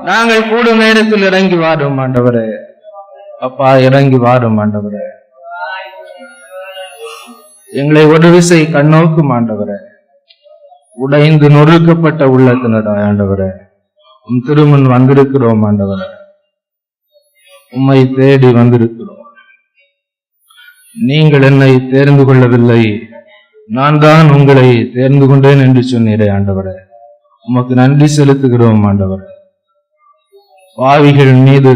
நாங்கள் கூடும் நேரத்தில் இறங்கி வாடும் ஆண்டவரே. அப்பா, இறங்கி வாடும் ஆண்டவரே. எங்களை ஒரு விசை கண்ணோக்கும் ஆண்டவரே. உடைந்து நொறுக்கப்பட்ட உள்ளத்தினடா ஆண்டவரே, உம் திருமுன் வந்திருக்கிறோம் ஆண்டவரே. உம்மை தேடி வந்திருக்கிறோம். நீங்கள் என்னை தேர்ந்து கொள்ளவில்லை, நான் தான் உங்களை தேர்ந்து கொண்டேன் என்று சொன்னீரே ஆண்டவரே. உமக்கு நன்றி செலுத்துகிறோம் ஆண்டவரே. பாவிகள் மீது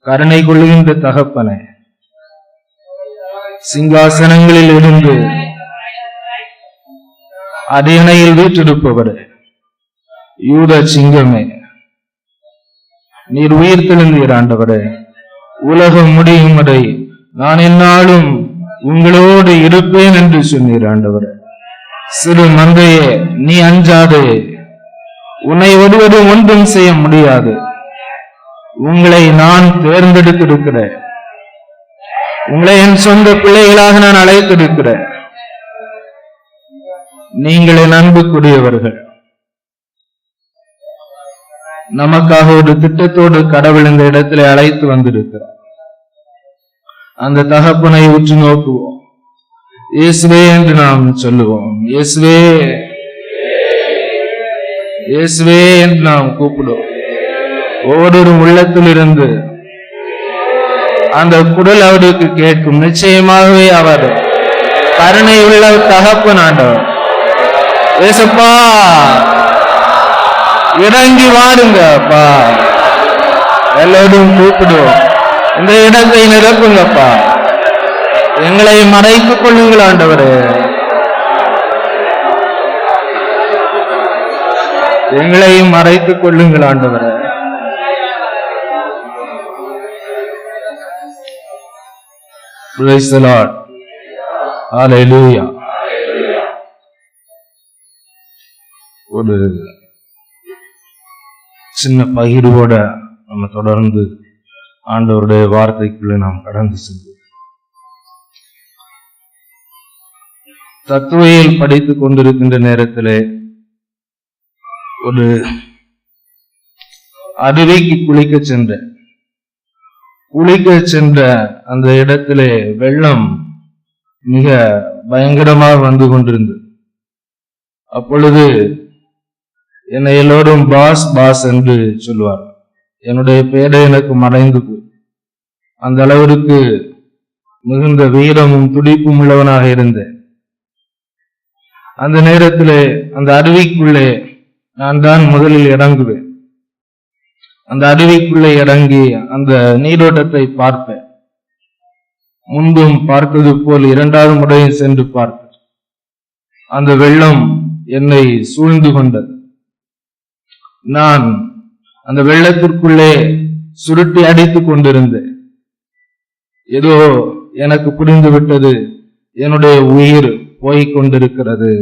கருணை கொள்ளுகின்ற தகப்பனே, சிங்காசனங்களில் இருந்து அரியணையில் வீற்றிருப்பவரே, யூத சிங்கமே, நீர் உயிர் தெழுந்தீர் ஆண்டவரே. உலகம் முடியும் வரை நான் எந்நாளும் உங்களோடு இருப்பேன் என்று சொன்னீர் ஆண்டவரே. சிறு மந்தையே, நீ அஞ்சாதே, உன்னை ஒருவரும் ஒன்றும் செய்ய முடியாது. உங்களை நான் தேர்ந்தெடுத்திருக்கிறேன். உங்களை என் சொந்த பிள்ளைகளாக நான் அழைத்திருக்கிறேன். நீங்கள் என் அன்புக்குரியவர்கள். நமக்காக ஒரு திட்டத்தோடு கடவுள் இந்த இடத்திலே அழைத்து வந்திருக்கிறார். அந்த தகப்பனை உற்று நோக்குவோம். இயேசுவே என்று நாம் சொல்லுவோம். இயேசுவே, இயேசுவே என்று நாம் கூப்பிடுவோம். ஒவ்வொரு உள்ளத்தில் இருந்து அந்த குரல் அவருக்கு கேட்கும். நிச்சயமாகவே அவர் கருணை உள்ள தகப்பன் ஆண்டவர். ஏசப்பா, இறங்கி வாருங்க அப்பா. எல்லோரும் கூப்பிடுவோம். இந்த இடத்தை நிரப்புங்கப்பா. எங்களை மறைத்துக் கொள்ளுங்கள் ஆண்டவரே. எங்களையும் மறைத்துக் கொள்ளுங்கள் ஆண்டவரே. Praise the Lord. Hallelujah. ஒரு சின்ன பகிர்வோட நம்ம தொடர்ந்து ஆண்டவருடைய வார்த்தைக்குள்ள நாம் கடந்து செல்வோம். தத்துவத்தில் படித்துக் கொண்டிருக்கின்ற நேரத்திலே ஒரு அருவிக்கு குளிக்க சென்ற அந்த இடத்திலே வெள்ளம் மிக பயங்கரமாக வந்து கொண்டிருந்தது. அப்பொழுது என்னை எல்லோரும் பாஸ் பாஸ் என்று சொல்வார். என்னுடைய பெயரை எனக்கு மறைந்து போய் அந்த அளவிற்கு மிகுந்த வீரமும் துடிப்பும் உள்ளவனாக இருந்தேன். அந்த நேரத்திலே அந்த அருவிக்குள்ளே நான் தான் முதலில் இறங்குவேன். அந்த அருவிக்குள்ளே இறங்கி அந்த நீரோட்டத்தை பார்ப்பேன். முன்பும் பார்த்தது போல் இரண்டாவது முறையும் சென்று பார்த்தேன். அந்த வெள்ளம் என்னை சூழ்ந்து கொண்டது. நான் அந்த வெள்ளத்திற்குள்ளே சுருட்டி அடித்துக் கொண்டிருந்தேன். ஏதோ எனக்கு புரிந்து விட்டது, என்னுடைய உயிர் போய்க் கொண்டிருக்கிறது,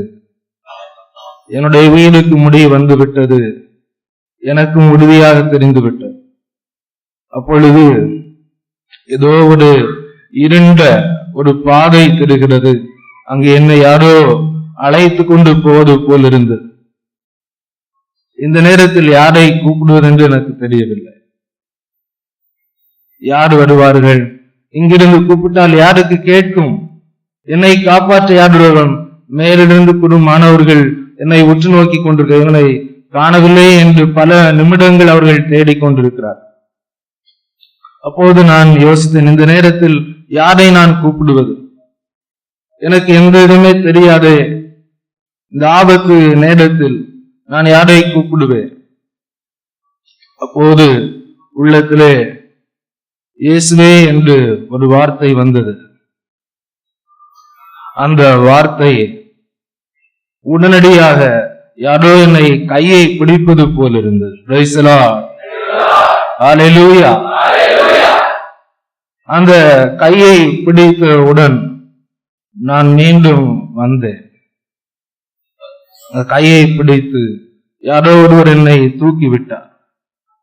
என்னுடைய உயிருக்கு முடிவு வந்து விட்டது, எனக்கும் உறுதியாக தெரிந்துவிட்டது. அப்பொழுது ஏதோ ஒரு இருண்ட ஒரு பாதை தெரிகிறது. அங்கு என்னை யாரோ அழைத்து கொண்டு போவது போல் இருந்தது. இந்த நேரத்தில் யாரை கூப்பிடுவது என்று எனக்கு தெரியவில்லை. யார் வருவார்கள்? இங்கிருந்து கூப்பிட்டால் யாருக்கு கேட்கும்? என்னை காப்பாற்ற யார் வருவார்கள்? மேலிருந்து கூடும் மாணவர்கள் என்னை உற்று நோக்கி கொண்டிருக்க, இவனை காணவில்லை என்று பல நிமிடங்கள் அவர்கள் தேடிக்கொண்டிருக்கிறார். அப்போது நான் யோசித்தேன், இந்த நேரத்தில் யாரை நான் கூப்பிடுவது? எனக்கு எந்த இதுவுமே தெரியாதே. இந்த ஆபத்து நேரத்தில் நான் யாரை கூப்பிடுவேன்? அப்போது உள்ளத்திலே இயேசுவே என்று ஒரு வார்த்தை வந்தது. அந்த வார்த்தை உடனடியாக யாரோ என்னை கையை பிடிப்பது போல் இருந்தது. பிரைஸ் தி லார்ட், ஹல்லேலூயா. அந்த கையை பிடித்தவுடன் நான் மீண்டும் வந்தேன். கையை பிடித்து யாரோ ஒருவர் என்னை தூக்கிவிட்டார்.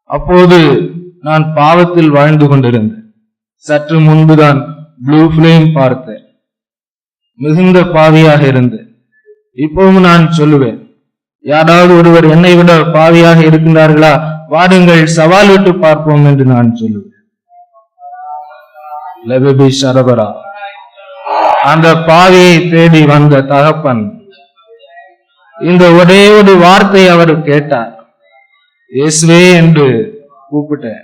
அப்போது நான் பாவத்தில் வாழ்ந்து கொண்டிருந்தேன். சற்று முன்புதான் ப்ளூ ஃபிளேம் பார்த்தேன். மிகுந்த பாவியாக இருந்தேன். இப்போவும் நான் சொல்லுவேன், யாராவது ஒருவர் என்னை விட பாவியாக இருக்கின்றார்களா, வாருங்கள் சவால் விட்டு பார்ப்போம் என்று நான் சொல்லுவேன். லெபபி ஷரபரா, அந்த பாவியை தேடி வந்த தகப்பன் இந்த ஒரே ஒரு வார்த்தை அவர் கேட்டார், இயேசுவே என்று கூப்பிட்டேன்.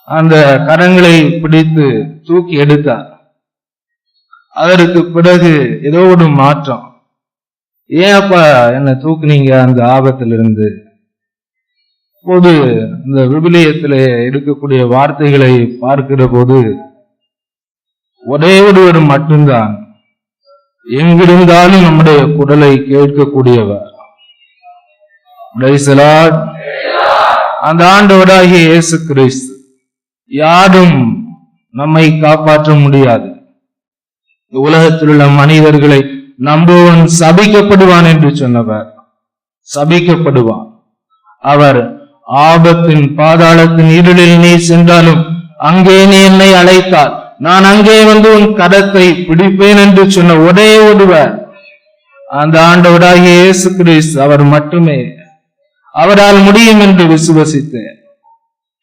அந்த கரங்களை பிடித்து தூக்கி எடுத்தார். அதற்கு பிறகு ஏதோ ஒரு மாற்றம். ஏன் அப்பா என்ன தூக்குனீங்க அந்த ஆபத்திலிருந்து? போது இந்த விவிலியத்திலே இருக்கக்கூடிய வார்த்தைகளை பார்க்கிற போது ஒரே ஒருவர் மட்டும்தான் எங்கிருந்தாலும் நம்முடைய குரலை கேட்கக்கூடியவர். Price the Lord. அந்த ஆண்டவராகிய இயேசு கிறிஸ்து. யாரும் நம்மை காப்பாற்ற முடியாது. உலகத்தில் உள்ள மனிதர்களை நம்புவன் சபிக்கப்படுவான் என்று சொன்னவர். சபிக்கப்படுவான். அவர் ஆபத்தின் பாதாளத்தின் இருளில் நீ சென்றாலும் அங்கே நீ என்னை அழைத்தால் நான் அங்கே வந்து உன் கரத்தை பிடிப்பேன் என்று சொன்ன ஒரே ஒருவர் அந்த ஆண்டவராகிய இயேசு கிறிஸ்து. அவர் மட்டுமே. அவரால் முடியும் என்று விசுவசித்தேன்.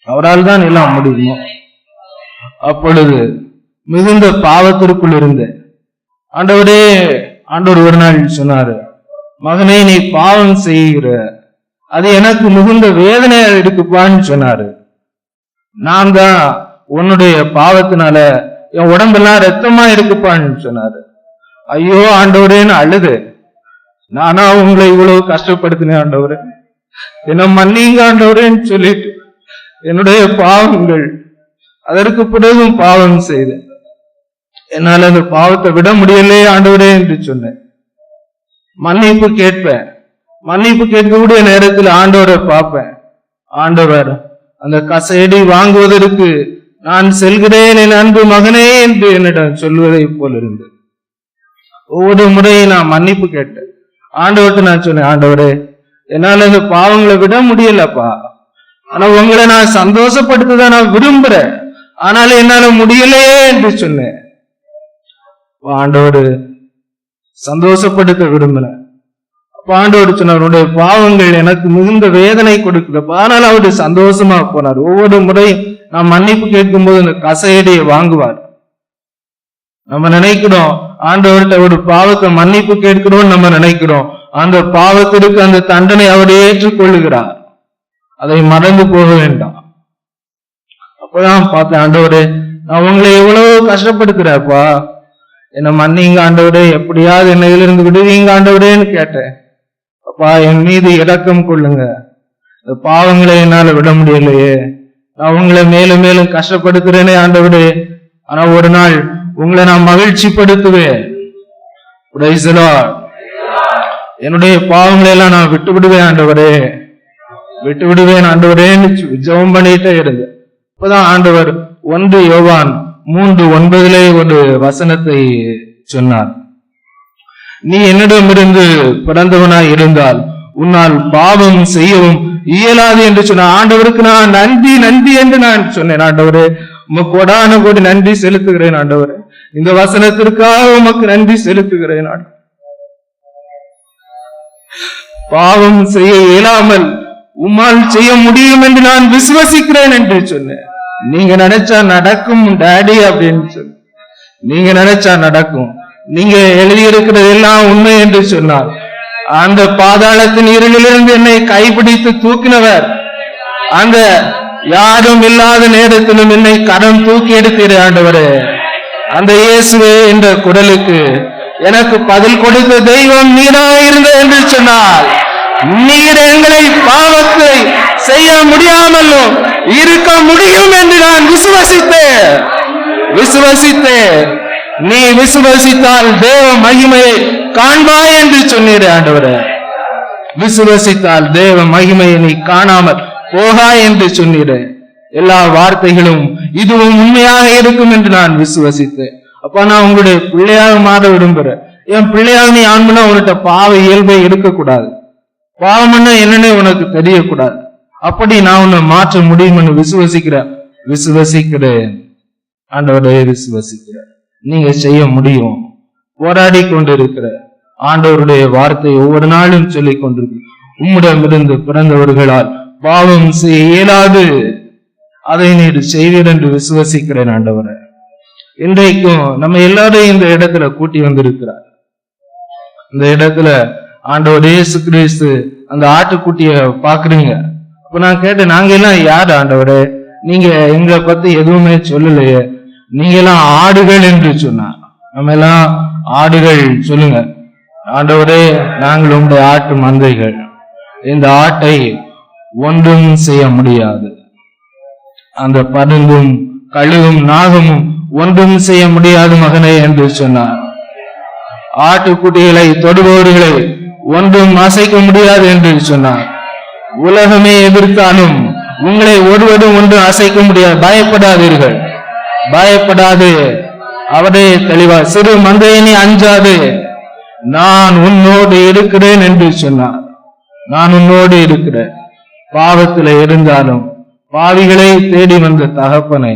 அவரால் தான் எல்லாம் முடியுமோ. அப்பொழுது மிகுந்த பாவத்திற்குள் இருந்தேன். ஆண்டவர் ஒரு நாள் சொன்னாரு, மகனே நீ பாவம் செய்கிற, அது எனக்கு மிகுந்த வேதனையா இருக்குப்பான்னு சொன்னாரு. நான் தான் உன்னுடைய பாவத்தினால என் உடம்பெல்லாம் ரத்தமா இருக்குப்பான்னு சொன்னாரு. ஐயோ ஆண்டவரேன்னு அழுது, நானா உங்களை இவ்வளவு கஷ்டப்படுத்தினேன் ஆண்டவரே, என்ன மன்னிங்க ஆண்டவரேன்னு சொல்லிட்டு என்னுடைய பாவங்கள், அதற்கு பிறகும் பாவம் செய்தேன். என்னால அந்த பாவத்தை விட முடியலையே ஆண்டவரே என்று சொன்னேன். மன்னிப்பு கேட்பேன். மன்னிப்பு கேட்கக்கூடிய நேரத்தில் ஆண்டவரை பார்ப்பேன். ஆண்டவர் அந்த கசையடி வாங்குவதற்கு நான் செல்கிறேன் என் அன்பு மகனே என்று என்னிடம் சொல்வதை போல் இருந்தது. ஒவ்வொரு முறையும் நான் மன்னிப்பு கேட்டேன். ஆண்டவர்கிட்ட நான் சொன்னேன், ஆண்டவரே என்னால இந்த பாவங்களை விட முடியலப்பா, ஆனா உங்களை நான் சந்தோஷப்படுத்ததான் நான் விரும்புறேன், ஆனாலும் என்னால முடியலையே என்று சொன்னேன். ஆண்டவர் சந்தோஷப்படுத்த விரும்பினேன். ஆண்டவர் சொன்னார், உன்னுடைய பாவங்கள் எனக்கு மிகுந்த வேதனை கொடுக்குதப்பா, ஆனால் அவரு சந்தோஷமா போனார். ஒவ்வொரு முறையும் நான் மன்னிப்பு கேட்கும் போது அந்த கசையடியை வாங்குவார். நம்ம நினைக்கிறோம் ஆண்டவர்கிட்ட ஒரு பாவத்தை மன்னிப்பு கேட்கிறோம், நம்ம நினைக்கிறோம் அந்த பாவத்திற்கு அந்த தண்டனை அவர் ஏற்றுக்கொள்ளுகிறார். அதை மறந்து போக வேண்டாம். அப்பதான் பார்த்தேன், ஆண்டவரே நான் உங்களை எவ்வளவு கஷ்டப்படுத்துறப்பா, என்ன மன்னிங்க ஆண்டவரே, எப்படியாவது என்னை இதிலிருந்து விடுவீங்க ஆண்டவரேன்னு கேட்டேன். அப்பா என் மீது இரக்கம் கொள்ளுங்க, இந்த பாவங்களை என்னால விட முடியலையே, நான் உங்களை மேலும் மேலும் கஷ்டப்படுத்துறேனே ஆண்டவரே, ஆனா ஒரு நாள் உங்களை நான் மகிழ்ச்சி படுத்துவேன். என்னுடைய பாவங்களை எல்லாம் நான் விட்டு விடுவேன் ஆண்டவரே, விட்டு விடுவேன் ஆண்டவரேன்னு ஜெபம் பண்ணிட்டே இருந்தேன். இப்பதான் ஆண்டவர் 1 யோவான் 3:9 ஒரு வசனத்தை சொன்னார். நீ என்னிடமிருந்து பிறந்தவனாய் இருந்தால் உன்னால் பாவம் செய்யவும் இயலாது என்று சொன்ன ஆண்டவருக்கு நான் நன்றி நன்றி என்று நான் சொன்னேன். ஆண்டவரே, உமக்கு கொடான கோடி நன்றி செலுத்துகிறேன் ஆண்டவரே. இந்த வசனத்திற்காக உமக்கு நன்றி செலுத்துகிறேன். பாவம் செய்ய இயலாமல் உம்மால் செய்ய முடியும் என்று நான் விசுவசிக்கிறேன் என்று சொன்னேன். நீங்க நினைச்சா நடக்கும் டாடி அப்படின்னு சொன்ன. நீங்க நினைச்சா நடக்கும். நீங்க எழுதியிருக்கிறது எல்லாம் உண்மை என்று சொன்னார். அந்த பாதாளத்தின் இருளிலிருந்து என்னை கைப்பிடித்து தூக்கினவர், அந்த யாரும் இல்லாத நேரத்திலும் என்னை கரம் தூக்கி எடுத்தீர் ஆண்டவரே. அந்த இயேசுவே என்ற குரலுக்கு எனக்கு பதில் கொடுத்த தெய்வம் நீராயிருந்த என்று சொன்னார். நீர் எங்களை பாவத்தை செய்ய முடியாமலும் இருக்க முடியும் என்று நான் விசுவசித்தேன். நீ விசுவசித்தால் தேவ மகிமையை காண்பாய் என்று சொன்னீர் ஆண்டவரே. விசுவசித்தால் தேவ மகிமையை நீ காணாமல் போகாய் என்று சொன்னீர். எல்லா வார்த்தைகளும் இதுவும் உண்மையாக இருக்கும் என்று நான் விசுவசித்தேன். அப்ப நான் உங்களுடைய பிள்ளையாக மாற விரும்புறேன். என் பிள்ளையாக நீ ஆண்மனா உன்கிட்ட பாவ இயல்பை இருக்கக்கூடாது. பாவம்னா என்னன்னே உனக்கு தெரியக்கூடாது. அப்படி நான் உன்னை மாற்ற முடியும்னு விசுவசிக்கிறேன் ஆண்டவரே, விசுவசிக்கிறேன். நீங்க செய்ய முடியும். போராடி கொண்டிருக்கிற ஆண்டவருடைய வார்த்தை ஒவ்வொரு நாளும் சொல்லிக் கொண்டிருக்கு. உம்மிடமிருந்து பிறந்தவர்களால் பாவம் செய்ய இயலாது, அதை நீர் செய்வீர் என்று விசுவசிக்கிறேன் ஆண்டவரே. இன்றைக்கும் நம்ம எல்லாரையும் இந்த இடத்துல கூட்டி வந்திருக்கிறார். இந்த இடத்துல ஆண்டவர் இயேசு கிறிஸ்து அந்த ஆட்டுக்குட்டிய பாக்குறீங்க. இப்ப நான் கேட்டேன், நாங்க எல்லாம் யாரு ஆண்டவரே? நீங்க எங்களை பத்தி எதுவுமே சொல்லலையே, நீங்க எல்லாம் ஆடுகள் என்று சொன்னார். நம்ம எல்லாம் ஆடுகள் சொல்லுங்க. ஆண்டவரே, நாங்கள் உங்களுடைய ஆட்டு மந்தைகள். இந்த ஆட்டை ஒன்றும் செய்ய முடியாது. அந்த பருந்தும் கழுகும் நாகமும் ஒன்றும் செய்ய முடியாது மகனே என்று சொன்னார். ஆட்டுக்குட்டிகளை தொடுபவர்களை ஒன்றும் அசைக்க முடியாது என்று சொன்னார். உலகமே எதிர்த்தாலும் உங்களை ஒருவரும் ஒன்றும் அசைக்க முடியாது. பயப்படாதீர்கள், பயப்படாது. அவரே தெளிவா, சிறு மந்தையனே அஞ்சாது, நான் உன்னோடு இருக்கிறேன் என்று சொன்னார். நான் உன்னோடு இருக்கிறேன். பாவத்தில் இருந்தாலும் பாவிகளை தேடி வந்த தகப்பனை,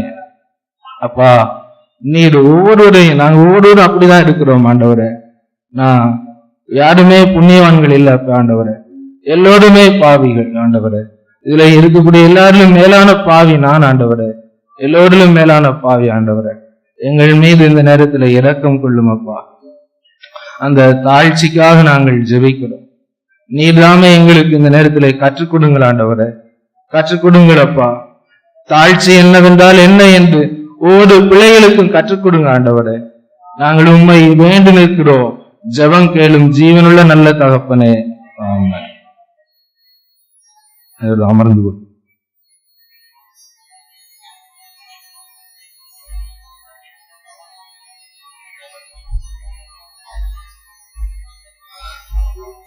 அப்பா நீர் ஒவ்வொருவரையும், நாங்க ஒவ்வொருவரும் அப்படிதான் இருக்கிறோம் ஆண்டவரே. நான் யாருமே புண்ணியவான்கள் இல்ல ஆண்டவரே, எல்லோருமே பாவிகள் ஆண்டவரே. இதுல இருக்கக்கூடிய எல்லாரிலும் மேலான பாவி நான் ஆண்டவரே, எல்லோரிலும் மேலான பாவி ஆண்டவரே. எங்கள் மீது இந்த நேரத்துல இரக்கம் கொள்ளும் அப்பா. அந்த தாழ்ச்சிக்காக நாங்கள் ஜெபிக்கிறோம். நீர்தாமே எங்களுக்கு இந்த நேரத்துல கற்றுக் கொடுங்கள் ஆண்டவரே, கற்றுக் கொடுங்கள் அப்பா. தாழ்ச்சி என்னவென்றால் என்ன என்று ஒவ்வொரு பிள்ளைகளுக்கும் கற்றுக் கொடுங்க ஆண்டவரே. நாங்கள் உம்மை வேண்டி நிற்கிறோம். ஜெபம் கேளும் ஜீவனுள்ள நல்ல தகப்பனே, ஆமென். அமர்ந்து கொள்.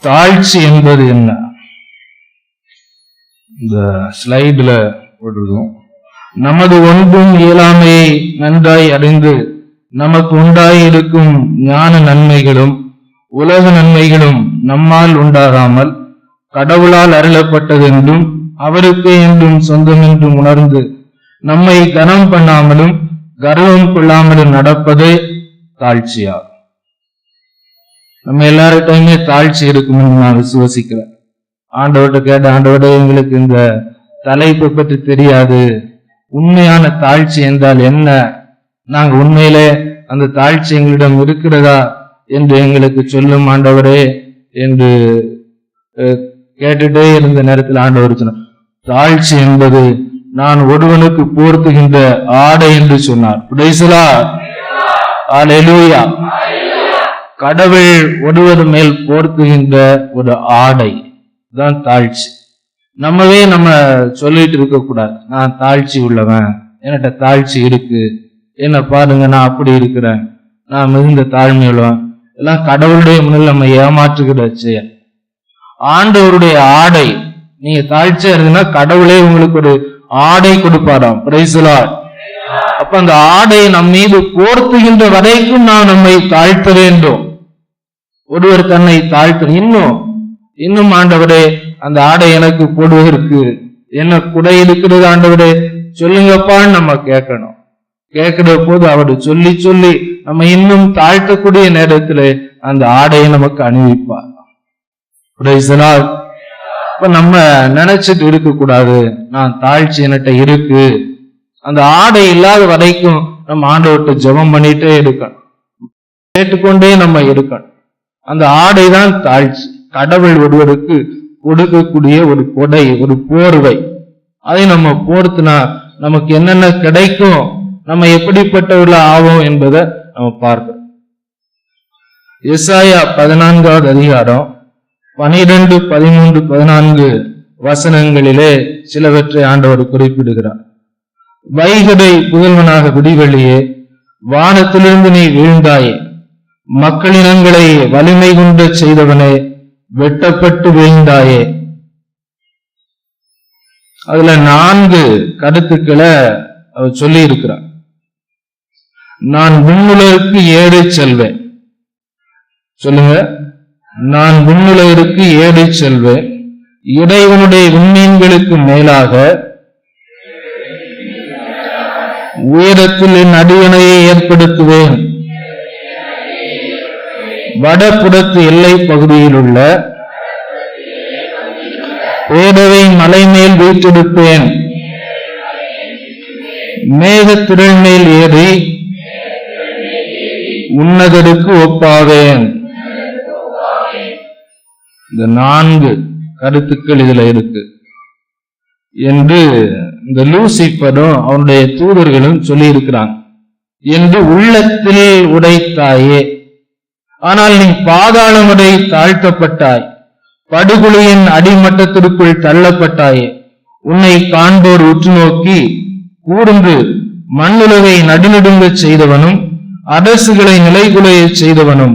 தாழ்ச்சி என்பது என்ன? இந்த ஸ்லைடுல போடுறோம். நமது ஒன்றும் இயலாமையை நன்றாய் அறிந்து நமக்கு உண்டாயிருக்கும் ஞான நன்மைகளும் உலக நன்மைகளும் நம்மால் உண்டாகாமல் கடவுளால் அருளப்பட்டது என்றும் அவருக்கு என்றும் சொந்தம் என்றும் உணர்ந்து நம்மை கனம் பண்ணாமலும் கர்வம் கொள்ளாமலும் நடப்பதே தாழ்ச்சியாகும். நம்ம எல்லார்கிட்டையுமே தாழ்ச்சி இருக்கும்னு நான் விசுவசிக்கிறேன். ஆண்டவர்கிட்ட கேட்ட, ஆண்டவரே எங்களுக்கு இந்த தலைப்பை பற்றி தெரியாது, உண்மையான தாழ்ச்சி என்றால் என்ன, நாங்க உண்மையிலே அந்த தாழ்ச்சி எங்களிடம் இருக்கிறதா என்று எங்களுக்கு சொல்லும் ஆண்டவரே என்று கேட்டுட்டே இருந்த நேரத்தில் ஆண்டவர் சொன்னார், தாழ்ச்சி என்பது நான் ஒருவனுக்கு போர்த்துகின்ற ஆடை என்று சொன்னார். அல்லேலூயா. கடவுள் ஒருவர் மேல் போர்த்துகின்ற ஒரு ஆடை தான் தாழ்ச்சி. நம்ம சொல்லிட்டு இருக்க கூடாது, நான் தாழ்ச்சி உள்ளவன், என்கிட்ட தாழ்ச்சி இருக்கு என்ன பாருங்க, நான் அப்படி இருக்கிறேன், நான் மிகுந்த தாழ்மையுள்ளவன், எல்லாம் கடவுளுடைய முன்னில் நம்ம ஏமாற்றுகிற செயல். ஆண்டவருடைய ஆடை, நீங்க தாழ்ச்சியா இருக்குன்னா கடவுளே உங்களுக்கு ஒரு ஆடை கொடுப்பாராம். Price the Lord. அப்ப அந்த ஆடை நம் மீது போர்த்துகின்ற வரைக்கும் நாம் நம்மை தாழ்த்த வேண்டும். ஒருவர் தன்னை தாழ்த்த இன்னும் ஆண்டவரே அந்த ஆடை எனக்கு போடுவதற்கு என்ன குடை இருக்கிறது ஆண்டவரே சொல்லுங்கப்பான்னு நம்ம கேட்கணும். கேட்கிற போது அவர் சொல்லி சொல்லி நம்ம இன்னும் தாழ்த்தக்கூடிய நேரத்தில் அந்த ஆடையை நமக்கு அணிவிப்பார். இப்ப நம்ம நினைச்சிட்டு இருக்க கூடாது, நான் தாழ்ச்சி என்கிட்ட இருக்கு. அந்த ஆடை இல்லாத வரைக்கும் நம்ம ஆண்டவர்கிட்ட ஜெபம் பண்ணிட்டே இருக்கணும், கேட்டுக்கொண்டே நம்ம இருக்கணும். அந்த ஆடை தான் தாழ்ச்சி. கடவுள் ஒருவருக்கு கொடுக்கக்கூடிய ஒரு கொடை, ஒரு போர்வை. அதை நம்ம போர்த்துனா நமக்கு என்னென்ன கிடைக்கும், நம்ம எப்படிப்பட்டவர்கள ஆவோம் என்பதை நம்ம பார்க்கிறோம். எசாயா 14வது அதிகாரம் 12, 13, 14 வசனங்களிலே சிலவற்றை ஆண்டவர் குறிப்பிடுகிறார். வைகடை புதல்வனாக விடிவெளியே, வானத்திலிருந்து நீ வீழ்ந்தாயே, மக்களினங்களை வலிமை கொண்டு செய்தவனே, வெட்டப்பட்டு வீழ்ந்தாயே. அதுல 4 கருத்துக்களை அவர் சொல்லி இருக்கிறார். நான் விண்ணுலகிற்கு ஏறி செல்வேன். சொல்லுங்க, நான் விண்ணுலகிற்கு ஏறி செல்வேன், இறைவனுடைய விண்மீன்களுக்கு மேலாக உயரத்தில் என் அடியணையை ஏற்படுத்துவேன். வடபுறத்து எல்லை பகுதியில் உள்ள பேரவை மலை மேல் வீற்றிருப்பேன். மேகத்திரள் மேல் ஏறி உன்னதருக்கு ஒப்பாவேன். இந்த 4 கருத்துக்கள் இதுல இருக்கு என்று இந்த லூசிபரும் அவனுடைய தூதர்களும் சொல்லி இருக்கிறாங்க. என்று உள்ளத்தில் உடைத்தாயே, ஆனால் நீ பாதாளம் வரை தாழ்த்தப்பட்டாய், படுகொலையின் அடிமட்டத்திற்குள் தள்ளப்பட்டாயே. உன்னை காண்போர் உற்று நோக்கி கூர்ந்து மண்ணுலகை நடுநடுங்க செய்தவனும், அரசுகளை நிலைகுலைய செய்தவனும்,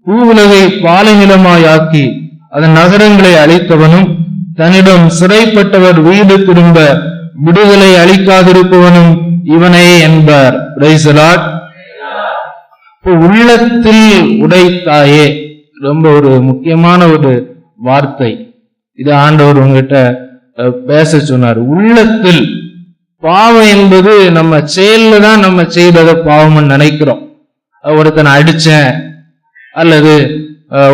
பூவுலகை பாலை நிலமாயாக்கி அதன் நகரங்களை அழித்தவனும், தன்னிடம் சிறைப்பட்டவர் வீடு திரும்ப விடுதலை அளிக்காதிருப்பவனும் இவனே என்பார். Price the Lord. உள்ளத்தில் உடைத்தாயே ரொம்ப ஒரு முக்கியமான ஒரு வார்த்தை. இது ஆண்டவர் உங்ககிட்ட பேச சொன்னார். உள்ளத்தில் பாவம் என்பது நம்ம செயல்ல தான் நம்ம செய்ததை பாவம்னு நினைக்கிறோம். ஒருத்தனை அடிச்சேன் அல்லது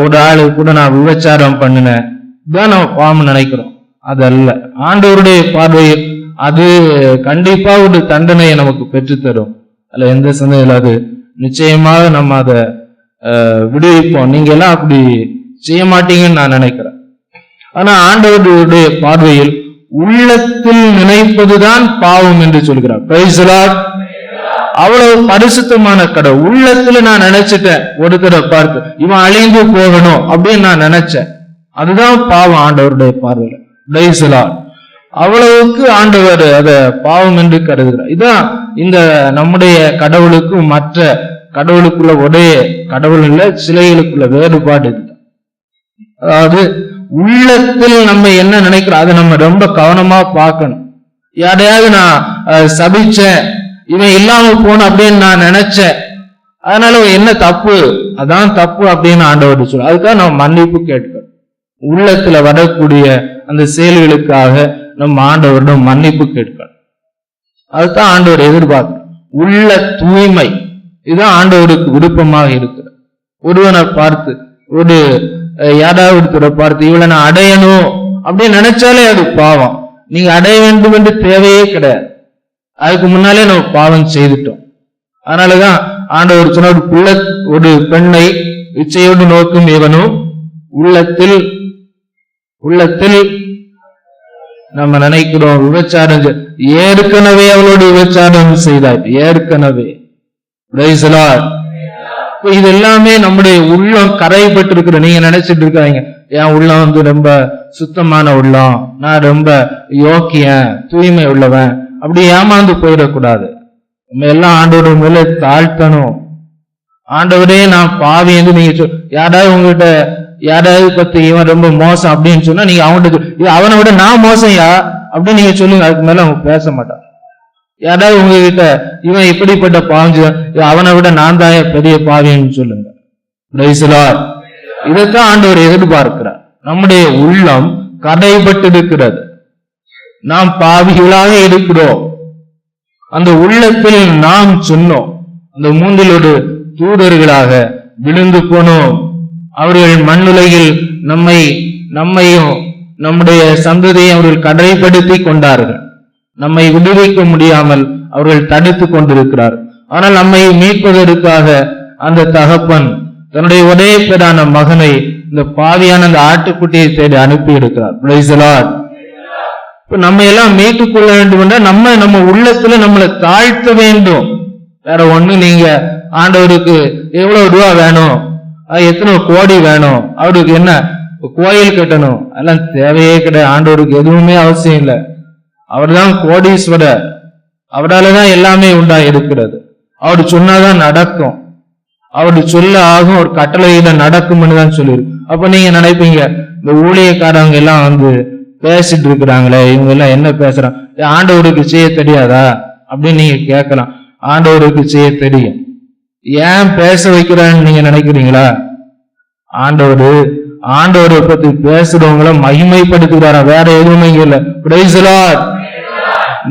ஒரு ஆளு கூட நான் விபச்சாரம் பண்ணினேன் தான் நம்ம பாவம் நினைக்கிறோம். அதல்ல, ஆண்டவருடைய பார்வையில் அது கண்டிப்பா ஒரு தண்டனையை நமக்கு பெற்றுத்தரும். அல்ல எந்த சந்தேகம், அது நிச்சயமாக நம்ம அதை விடுவிப்போம். நீங்க எல்லாம் அப்படி செய்ய மாட்டீங்கன்னு நான் நினைக்கிறேன். ஆனா ஆண்டவருடைய பார்வையில் உள்ளத்தில் நினைப்பதுதான் பாவம் என்று சொல்கிறார். Price the Lord. அவ்வளவு பரிசுத்தமான கடவுள். உள்ளத்துல நான் நினைச்சிட்டேன், ஒருத்தரை பார்த்து இவன் அழிந்து போகணும் அப்படின்னு நான் நினைச்சேன், அதுதான் பாவம் ஆண்டவருடைய பார்வையில. Price the Lord. அவ்வளவுக்கு ஆண்டவர் அதை பாவம் என்று கருதுகிறார். இதான் இந்த நம்முடைய கடவுளுக்கும் மற்ற கடவுளுக்குள்ள ஒரே கடவுள் இல்ல, சிலைகளுக்குள்ள வேறுபாடு இதுதான். அதாவது உள்ளத்தில் நம்ம என்ன நினைக்கிறோம் அதை நம்ம ரொம்ப கவனமா பார்க்கணும். யாரையாவது நான் சபிச்சேன், இவன் இல்லாம போன அப்படின்னு நான் நினைச்சேன், அதனால என்ன தப்பு, அதான் தப்பு அப்படின்னு ஆண்டவர் சொல்ல. அதுக்காக நம்ம மன்னிப்பு கேட்கணும். உள்ளத்துல வரக்கூடிய அந்த செயல்களுக்காக நம்ம ஆண்டவரிடம் மன்னிப்பு கேட்கணும். அதுதான் ஆண்டவர் எதிர்பார்க்க. உள்ள தூய்மை, இதுதான் ஆண்டவருக்கு விருப்பமாக இருக்கிற. ஒருவனை பார்த்து, ஒரு யாராவது ஒருத்தரை பார்த்து இவளை நான் அடையணும் அப்படின்னு நினைச்சாலே அது பாவம். நீங்க அடைய வேண்டும் என்று தேவையே கிடையாது. அதுக்கு முன்னாலே நம்ம பாவம் செய்துட்டோம். அதனாலதான் ஆண்டவர் சொன்ன, ஒரு பெண்ணை இச்சையோடு நோக்கும் இவனும் உள்ளத்தில் நம்ம நினைக்கிறோம் விபச்சாரம், ஏற்கனவே அவளோடு விபச்சாரம் செய்தார். ஏற்கனவே. Price the Lord. இது எல்லாமே நம்முடைய உள்ளம் கரைப்பட்டு இருக்கிற. நீங்க நினைச்சிட்டு இருக்காங்க, என் உள்ளம் ரொம்ப சுத்தமான உள்ளம், நான் ரொம்ப யோக்கியன், தூய்மை உள்ளவன், அப்படி ஏமாந்து போயிடக்கூடாது. நம்ம எல்லாம் ஆண்டவரோட மேல தாழ்த்தணும். ஆண்டவரே நான் பாவி என்று நீங்க யாராவது உங்ககிட்ட யாராவது பத்தி இவன் ரொம்ப மோசம் அப்படின்னு சொன்னா நீங்க அவன்கிட்ட அவனை விட நான் மோசம்யா அப்படின்னு நீங்க சொல்லுங்க. அதுக்கு மேல அவங்க பேச மாட்டான். யாராவது உங்ககிட்ட இவன் இப்படிப்பட்ட பாவம் அவனை விட நான் தான் பெரிய பாவின்னு சொல்லுங்க. Price the Lord. இதைத்தான் ஆண்டவர் எதிர்பார்க்கிறார். நம்முடைய உள்ளம் கடைபட்டு இருக்கிறது. நாம் பாவிகளாக இருக்கிறோம். அந்த உள்ளத்தில் நாம் சொன்னோம், அந்த மூன்றிலோடு தூதர்களாக விழுந்து போனோம். அவர்கள் மண்ணுலகில் நம்மையும் நம்முடைய சந்ததியை அவர்கள் கடைப்படுத்தி கொண்டார்கள். நம்மை விடுவிக்க முடியாமல் அவர்கள் தடுத்து கொண்டிருக்கிறார். ஆனால் நம்மை மீட்பதற்காக அந்த தகப்பன் தன்னுடைய ஒரே பேரான மகனை இந்த பாவியான அந்த ஆட்டுக்குட்டியை தேடி அனுப்பி இருக்கிறார். Price the Lord. இப்ப நம்ம எல்லாம் மீட்டுக் கொள்ள வேண்டும் என்றால் நம்ம உள்ளத்துல நம்மளை தாழ்த்த வேண்டும். வேற ஒண்ணு நீங்க ஆண்டவருக்கு எவ்வளவு ரூபா வேணும், எத்தனை கோடி வேணும், அவருக்கு என்ன கோயில் கட்டணும், அதெல்லாம் தேவையே கிடையாது. ஆண்டவருக்கு எதுவுமே அவசியம் இல்லை. அவர் தான் கோடீஸ்வரர். அவரால்தான் எல்லாமே உண்டா இருக்கிறது. அவர் சொன்னாதான் நடக்கும். அவரு சொல்ல ஆகும், ஒரு கட்டளையில நடக்கும்னு தான் சொல்லிருக்கு. அப்ப நீங்க நினைப்பீங்க, இந்த ஊழியக்காரங்க எல்லாம் பேசிட்டு இருக்கிறாங்களே, இவங்க எல்லாம் என்ன பேசுறாங்க, ஆண்டவருக்கு செய்ய தெரியாதா அப்படின்னு நீங்க கேட்கலாம். ஆண்டவருக்கு செய்ய தெரியும். ஏன் பேச வைக்கிறான்னு நீங்க நினைக்கிறீங்களா? ஆண்டவரை பத்தி பேசுறவங்கள மகிமைப்படுத்துகிறாரா, வேற எதுவுமே இல்லை. Price the Lord.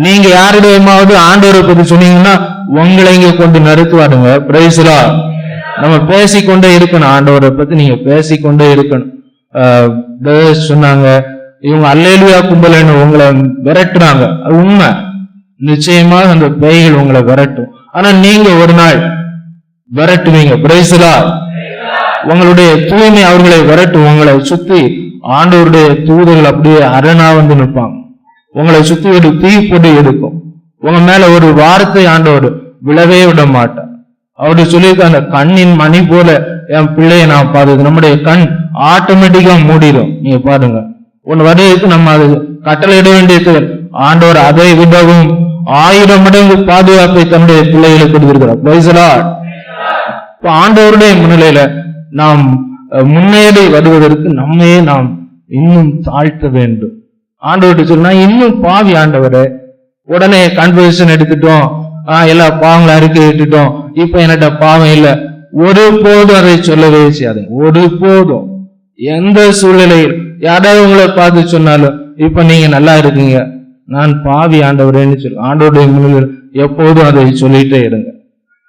நீங்க யாரிடமாவது ஆண்டவரை பத்தி சொன்னீங்கன்னா உங்களை இங்க கொண்டு நிறுத்துவாருங்க. Price the Lord. நம்ம பேசிக்கொண்டே இருக்கணும். ஆண்டவரை பத்தி நீங்க பேசிக்கொண்டே இருக்கணும். சொன்னாங்க, இவங்க அல்லேலூயா கும்பலன்னு உங்களை விரட்டுறாங்க. அது உண்மை. நிச்சயமாக அந்த பேய்கள் உங்களை விரட்டும். ஆனா நீங்க ஒரு நாள் விரட்டுவீங்க. Price the Lord. உங்களுடைய தூய்மை அவர்களை விரட்டும். உங்களை சுத்தி ஆண்டவருடைய தூதர்கள் அப்படியே அரணா வந்து நிற்பாங்க. உங்களை சுத்தி ஒரு தீ போட்டு எடுக்கும். உங்க மேல ஒரு வார்த்தை ஆண்டவர் விழவே விட மாட்டார். அவரு சொல்லியிருக்க, அந்த கண்ணின் மணி போல என் பிள்ளைய நான் பார்த்தது. நம்முடைய கண் ஆட்டோமேட்டிக்கா மூடிடும். நீங்க பாருங்க, ஒன்னு வரைக்கு நம்ம அது கட்டளை இட வேண்டியது. ஆண்டவர் அதை விடவும் 1000 மடங்கு பாதுகாப்பை தன்னுடைய பிள்ளைகளுக்கு கொடுத்திருக்கிறார். Price the Lord. இப்ப ஆண்டவருடைய முன்னிலையில நாம் முன்னேறி வருவதற்கு நம்மையே நாம் இன்னும் தாழ்த்த வேண்டும். ஆண்டவர்கிட்ட சொன்னா, இன்னும் பாவி ஆண்டவரே, உடனே கன்வர்சேஷன் எடுத்துட்டோம், எல்லா பாவங்களை அறிக்கை விட்டுட்டோம், இப்ப என்கிட்ட பாவம் இல்லை, ஒரு போதும் அதை சொல்லவே செய்யாது. ஒரு போதும் எந்த சூழ்நிலையில் யாராவது உங்களை பார்த்து சொன்னாலும் இப்ப நீங்க நல்லா இருக்கீங்க, நான் பாவி ஆண்டவரேன்னு சொல்லு. ஆண்டவருடைய முன்னிலையில் எப்போதும் அதை சொல்லிட்டே இருங்க.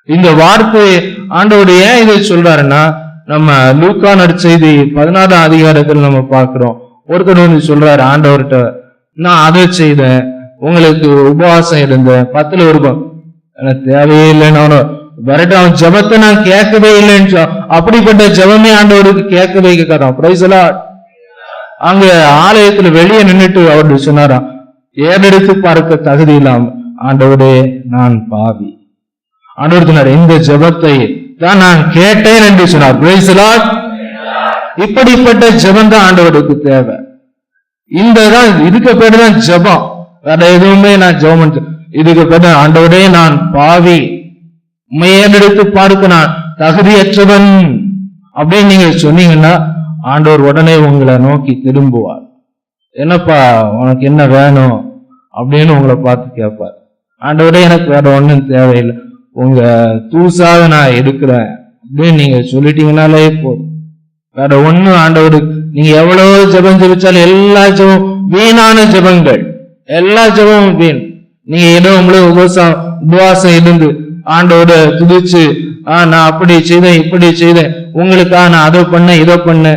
இந்த வார்த்தையை ஆண்டவர் ஏன் இதை சொல்றாருன்னா, நம்ம லூக்கா நற்செய்தி 16ஆம் அதிகாரத்தில் நம்ம பார்க்கிறோம். ஒருத்தர் சொல்றாரு ஆண்டவர்கிட்ட, நான் அதை செய்தேன், உங்களுக்கு உபவாசம் இருந்தேன், 10ல் ஒரு எனக்கு தேவையே இல்லைன்னு அவனை விரட்ட, அவன் ஜபத்தை நான் கேட்கவே இல்லைன்னு. அப்படிப்பட்ட ஜபமே ஆண்டவருக்கு கேட்கவே கேட்காதான். Price the Lord. அங்க ஆலயத்துல வெளியே நின்றுட்டு அவரு சொன்னாராம், ஏறெடுத்து பார்க்க தகுதி இல்லாம, ஆண்டவரே நான் பாவி. ஆண்டவர் சொன்னார், இந்த ஜபத்தை தான் நான் கேட்டேன் என்று சொன்னார். Price the Lord. இப்படிப்பட்ட ஜபம் தான் ஆண்டவருக்கு தேவை. இதுக்கு பேரு தான் ஜபம். வேற எதுவுமே நான் ஜபம் இதுக்கு பேரு ஆண்டவரே நான் பாவி, உண்மையெடுத்து பார்க்க நான் தகுதியற்றவன் அப்படின்னு நீங்க சொன்னீங்கன்னா ஆண்டவர் உடனே உங்களை நோக்கி திரும்புவார். என்னப்பா உனக்கு என்ன வேணும் அப்படின்னு உங்களை பார்த்து கேட்பார். ஆண்டவரே எனக்கு வேற ஒண்ணும் தேவையில்லை, உங்க தூசாக நான் இருக்கிறேன் அப்படின்னு நீங்க சொல்லிட்டீங்கன்னாலே போதும். வேற ஒண்ணும் ஆண்டவருக்கு நீங்க எவ்வளவு ஜெபம் ஜெபிச்சாலும் எல்லா ஜெபம் வீணான ஜெபங்கள், எல்லா ஜெபமும் வீண். நீங்க ஏதோ உங்களுக்கு உபவாசம் இருந்து ஆண்டவரை துதிச்சு, நான் அப்படி செய்தேன் இப்படி செய்தேன், உங்களுக்கா நான் அதை பண்ண இதை பண்ண,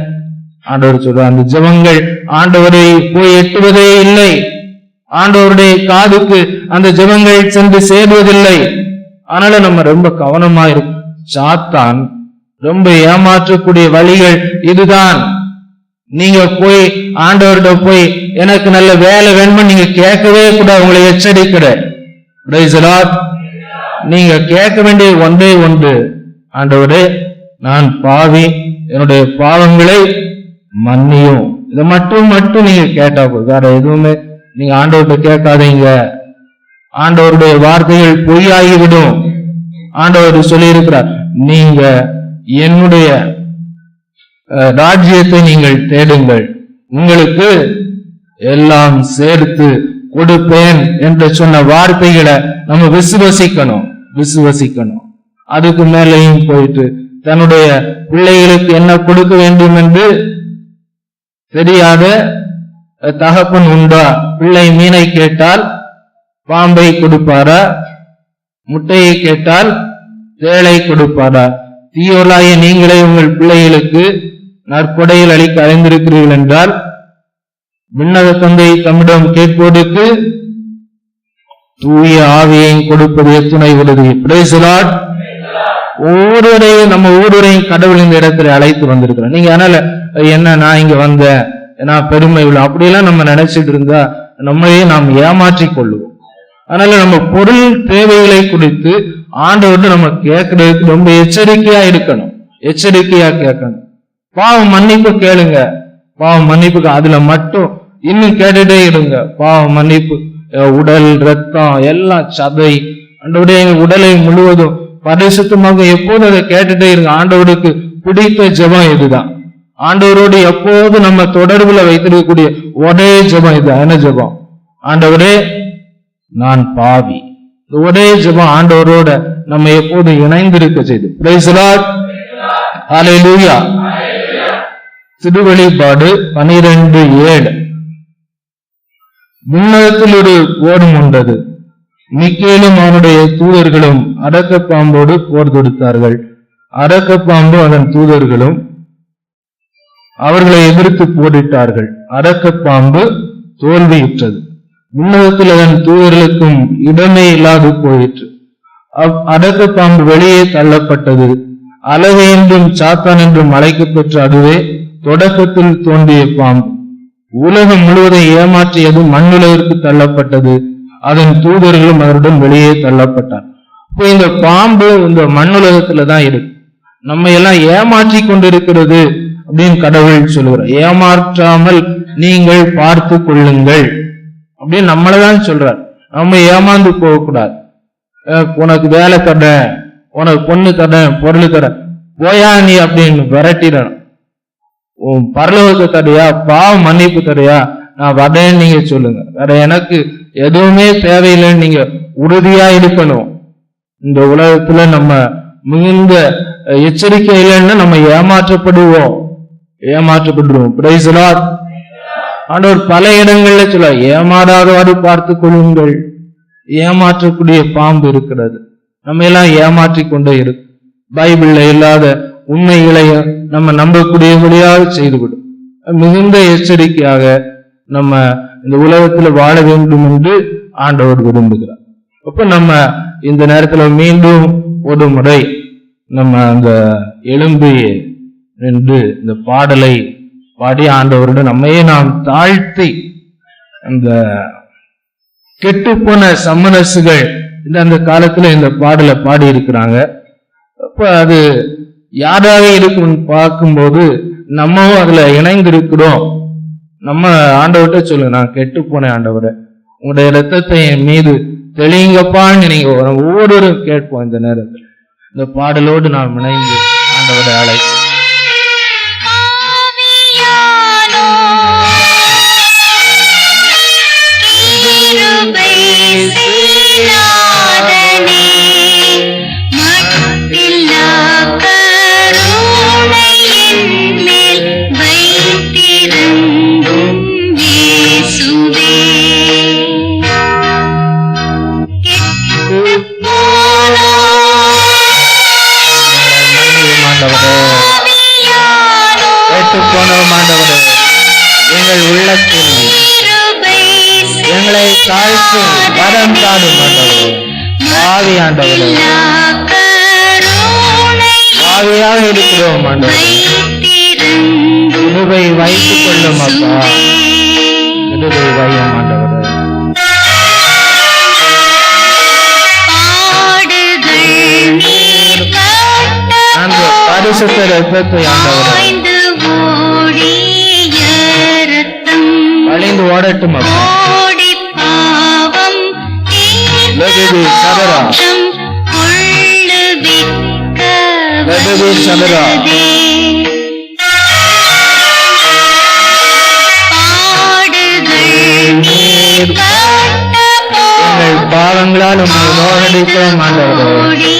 ஆண்டவர் சொல்ற அந்த ஜெபங்கள் ஆண்டவரை போய் எட்டுவதே இல்லை. ஆண்டவருடைய காதுக்கு அந்த ஜெபங்கள் சென்று சேருவதில்லை. அதனால நம்ம ரொம்ப கவனமா இருக்கும். சாத்தான் ரொம்ப ஏமாற்றக்கூடிய வழிகள் இதுதான். நீங்க போய் ஆண்டவர்கிட்ட போய் எனக்கு நல்ல வேலை வேணும்னு நீங்க கேட்கவே கூடாது. உங்களை எச்சரிக்கிறேன். Price the Lord. நீங்க கேட்க வேண்டிய ஒன்றே ஒன்று, ஆண்டவரே நான் பாவி, என்னுடைய பாவங்களை மன்னியும். இதை மட்டும் நீங்க கேட்டா போதும். வேற எதுவுமே நீங்க ஆண்டவர்கிட்ட கேட்காதீங்க. ஆண்டவருடைய வார்த்தைகள் பொய்யாகிவிடும். ஆண்டவர் சொல்லி இருக்கிறார், நீங்க என்னுடைய ராஜ்யத்தை நீங்கள் தேடுங்கள், உங்களுக்கு எல்லாம் சேர்த்து கொடுப்பேன் என்று சொன்ன வார்த்தைகளை நம்ம விசுவசிக்கணும். அதுக்கு மேலேயும் போயிட்டு தன்னுடைய பிள்ளைகளுக்கு என்ன கொடுக்க வேண்டும் என்று தெரியாத தகப்பன் உண்டா? பிள்ளை மீனை கேட்டால் பாம்பை கொடுப்பாரா? முட்டையை கேட்டால் தேளை கொடுப்பாரா? தீயோலாய நீங்களே உங்கள் பிள்ளைகளுக்கு நற்கொடையில் அளிக்க அறிந்திருக்கிறீர்கள் என்றால் விண்ணக தந்தை தம்மிடம் கேட்போருக்கு தூய ஆவியையும் கொடுப்பது எத்துணை உதவி. Price the Lord. நம்ம ஒவ்வொருவரையும் கடவுள் இந்த இடத்துல அழைத்து வந்திருக்கிறோம். நீங்க அதனால என்ன நான் இங்க வந்தேன், நான் பெருமை உள்ள அப்படியெல்லாம் நம்ம நினைச்சிட்டு இருந்தா நம்மளையே நாம் ஏமாற்றிக் கொள்ளுவோம். அதனால நம்ம பொருள் தேவைகளை குறித்து ஆண்டவர்கிட்ட நம்ம கேட்கறதுக்கு ரொம்ப எச்சரிக்கையா இருக்கணும், எச்சரிக்கையா கேட்கணும். பாவம் மன்னிப்பு கேளுங்க, பாவம் மன்னிப்புக்கு அதுல மட்டும் இன்னும் கேட்டுட்டே இருங்க. பாவம் மன்னிப்பு, உடல் ரத்தம் எல்லாம் சதை, ஆண்டவருடைய உடலை முழுவதும் பரிசுத்தமாக எப்போதும் அதை கேட்டுட்டே இருங்க. ஆண்டவருக்கு பிடித்த ஜெபம் இதுதான். ஆண்டவரோடு எப்போது நம்ம தொடர்புல வைத்திருக்கக்கூடிய ஒரே ஜெபம் இது. என்ன ஜெபம்? ஆண்டவரே நான் பாவி. ஒரே ஜெபம் ஆண்டவரோட நம்ம எப்போது இணைந்திருக்க செய்து. Praise the Lord. ஹல்லேலூயா. திருவெளிப்பாடு 12:7. விண்ணகத்தில் ஒரு கோடும் உண்டது, மிக்கேலும் அவனுடைய தூதர்களும் அரக்க பாம்போடு போர் தொடுத்தார்கள். அரக்க பாம்பு அதன் தூதர்களும் அவர்களை எதிர்த்து போரிட்டார்கள். அரக்க பாம்பு தோல்வியுற்றது. விண்ணகத்தில் அதன் தூதர்களுக்கும் இடமே இல்லாது போயிற்று. அரக்க பாம்பு வெளியே தள்ளப்பட்டது. அலகு என்றும் சாத்தான் என்றும் அழைக்கப்பெற்ற அதுவே தொடக்கத்தில் தோன்றிய பாம்பு. உலகம் முழுவதும் ஏமாற்றியது மண்ணுலகிற்கு தள்ளப்பட்டது. அதன் தூதர்களும் அவருடன் வெளியே தள்ளப்பட்டார். இப்போ இந்த பாம்பு இந்த மண்ணுலகத்துல தான் இருக்கு. நம்ம எல்லாம் ஏமாற்றி கொண்டிருக்கிறது அப்படின்னு கடவுள் சொல்லுகிறார். ஏமாற்றாமல் நீங்கள் பார்த்து கொள்ளுங்கள் அப்படின்னு நம்மளதான் சொல்றார். நம்ம ஏமாந்து போகக்கூடாது. உனக்கு வேலை தரேன், உனக்கு பொண்ணு தரேன், பொருள் தரேன், போயா நீ அப்படின்னு விரட்டிடணும். உன் பரலோகத்தை தடையா, பாவம் மன்னிப்பு தடையா, நான் வரேன்னு நீங்க சொல்லுங்க. வேற எனக்கு எதுவுமே தேவையில்லைன்னு நீங்க உறுதியா இருக்கணும். இந்த உலகத்துல நம்ம மிகுந்த எச்சரிக்கை இல்லைன்னா நம்ம ஏமாற்றப்படுவோம். Price the Lord. ஆண்டவர் பல இடங்கள்ல சொல்ல, ஏமாறாதவாறு பார்த்து கொள்ளுங்கள். ஏமாற்றக்கூடிய பாம்பு இருக்கிறது, நம்ம எல்லாம் ஏமாற்றி கொண்டே இருக்கு. பைபிள்ல இல்லாத உண்மைகளை நம்ம நம்பக்கூடியபடியாக செய்துவிடும். மிகுந்த எச்சரிக்கையாக நம்ம இந்த உலகத்துல வாழ வேண்டும் என்று ஆண்டவர் விரும்புகிறார். அப்ப நம்ம இந்த நேரத்துல மீண்டும் ஒரு முறை நம்ம அந்த எழும்பி நின்று இந்த பாடலை பாடி ஆண்டவருடன் நம்மையே நாம் தாழ்த்தி, அந்த கெட்டுப்போன சம்மனசுகள் அந்த காலத்துல இந்த பாடலை பாடி இருக்கிறாங்க. அப்ப அது யாராக இருக்கும் பார்க்கும்போது நம்மவும் அதுல இணைந்திருக்கிறோம். நம்ம ஆண்டவர்கிட்ட சொல்லுங்க, நான் கெட்டு போனேன் ஆண்டவரை, உங்களுடைய ரத்தத்தை என் மீது தெளிங்கப்பான்னு நீங்க ஒவ்வொருவரும் கேட்போம். இந்த நேரத்தில் இந்த பாடலோடு நாம் இணைந்து ஆண்டவரை அழைப்போம். எங்கள் உள்ளத்தில் எங்களை தாழ்த்து வரம் தாடும் ஆண்டவரே, பாவி ஆண்டவரே, பாவியாக இருக்கிறோம் ஆண்டவரே, கிருபை வைத்துக் கொள்ளும் அப்பா, கிருபை வையும் ஆண்டவரே. அந்த பரிசுத்த ரத்தத்தை ஆண்டவரே வழிந்து ஓடட்டும் அப்பா. லெபபி சதரா லெபபி சதரா எங்கள் பாவங்களால் உம்மை நோகடிக்கிறோம் ஆண்டவரே.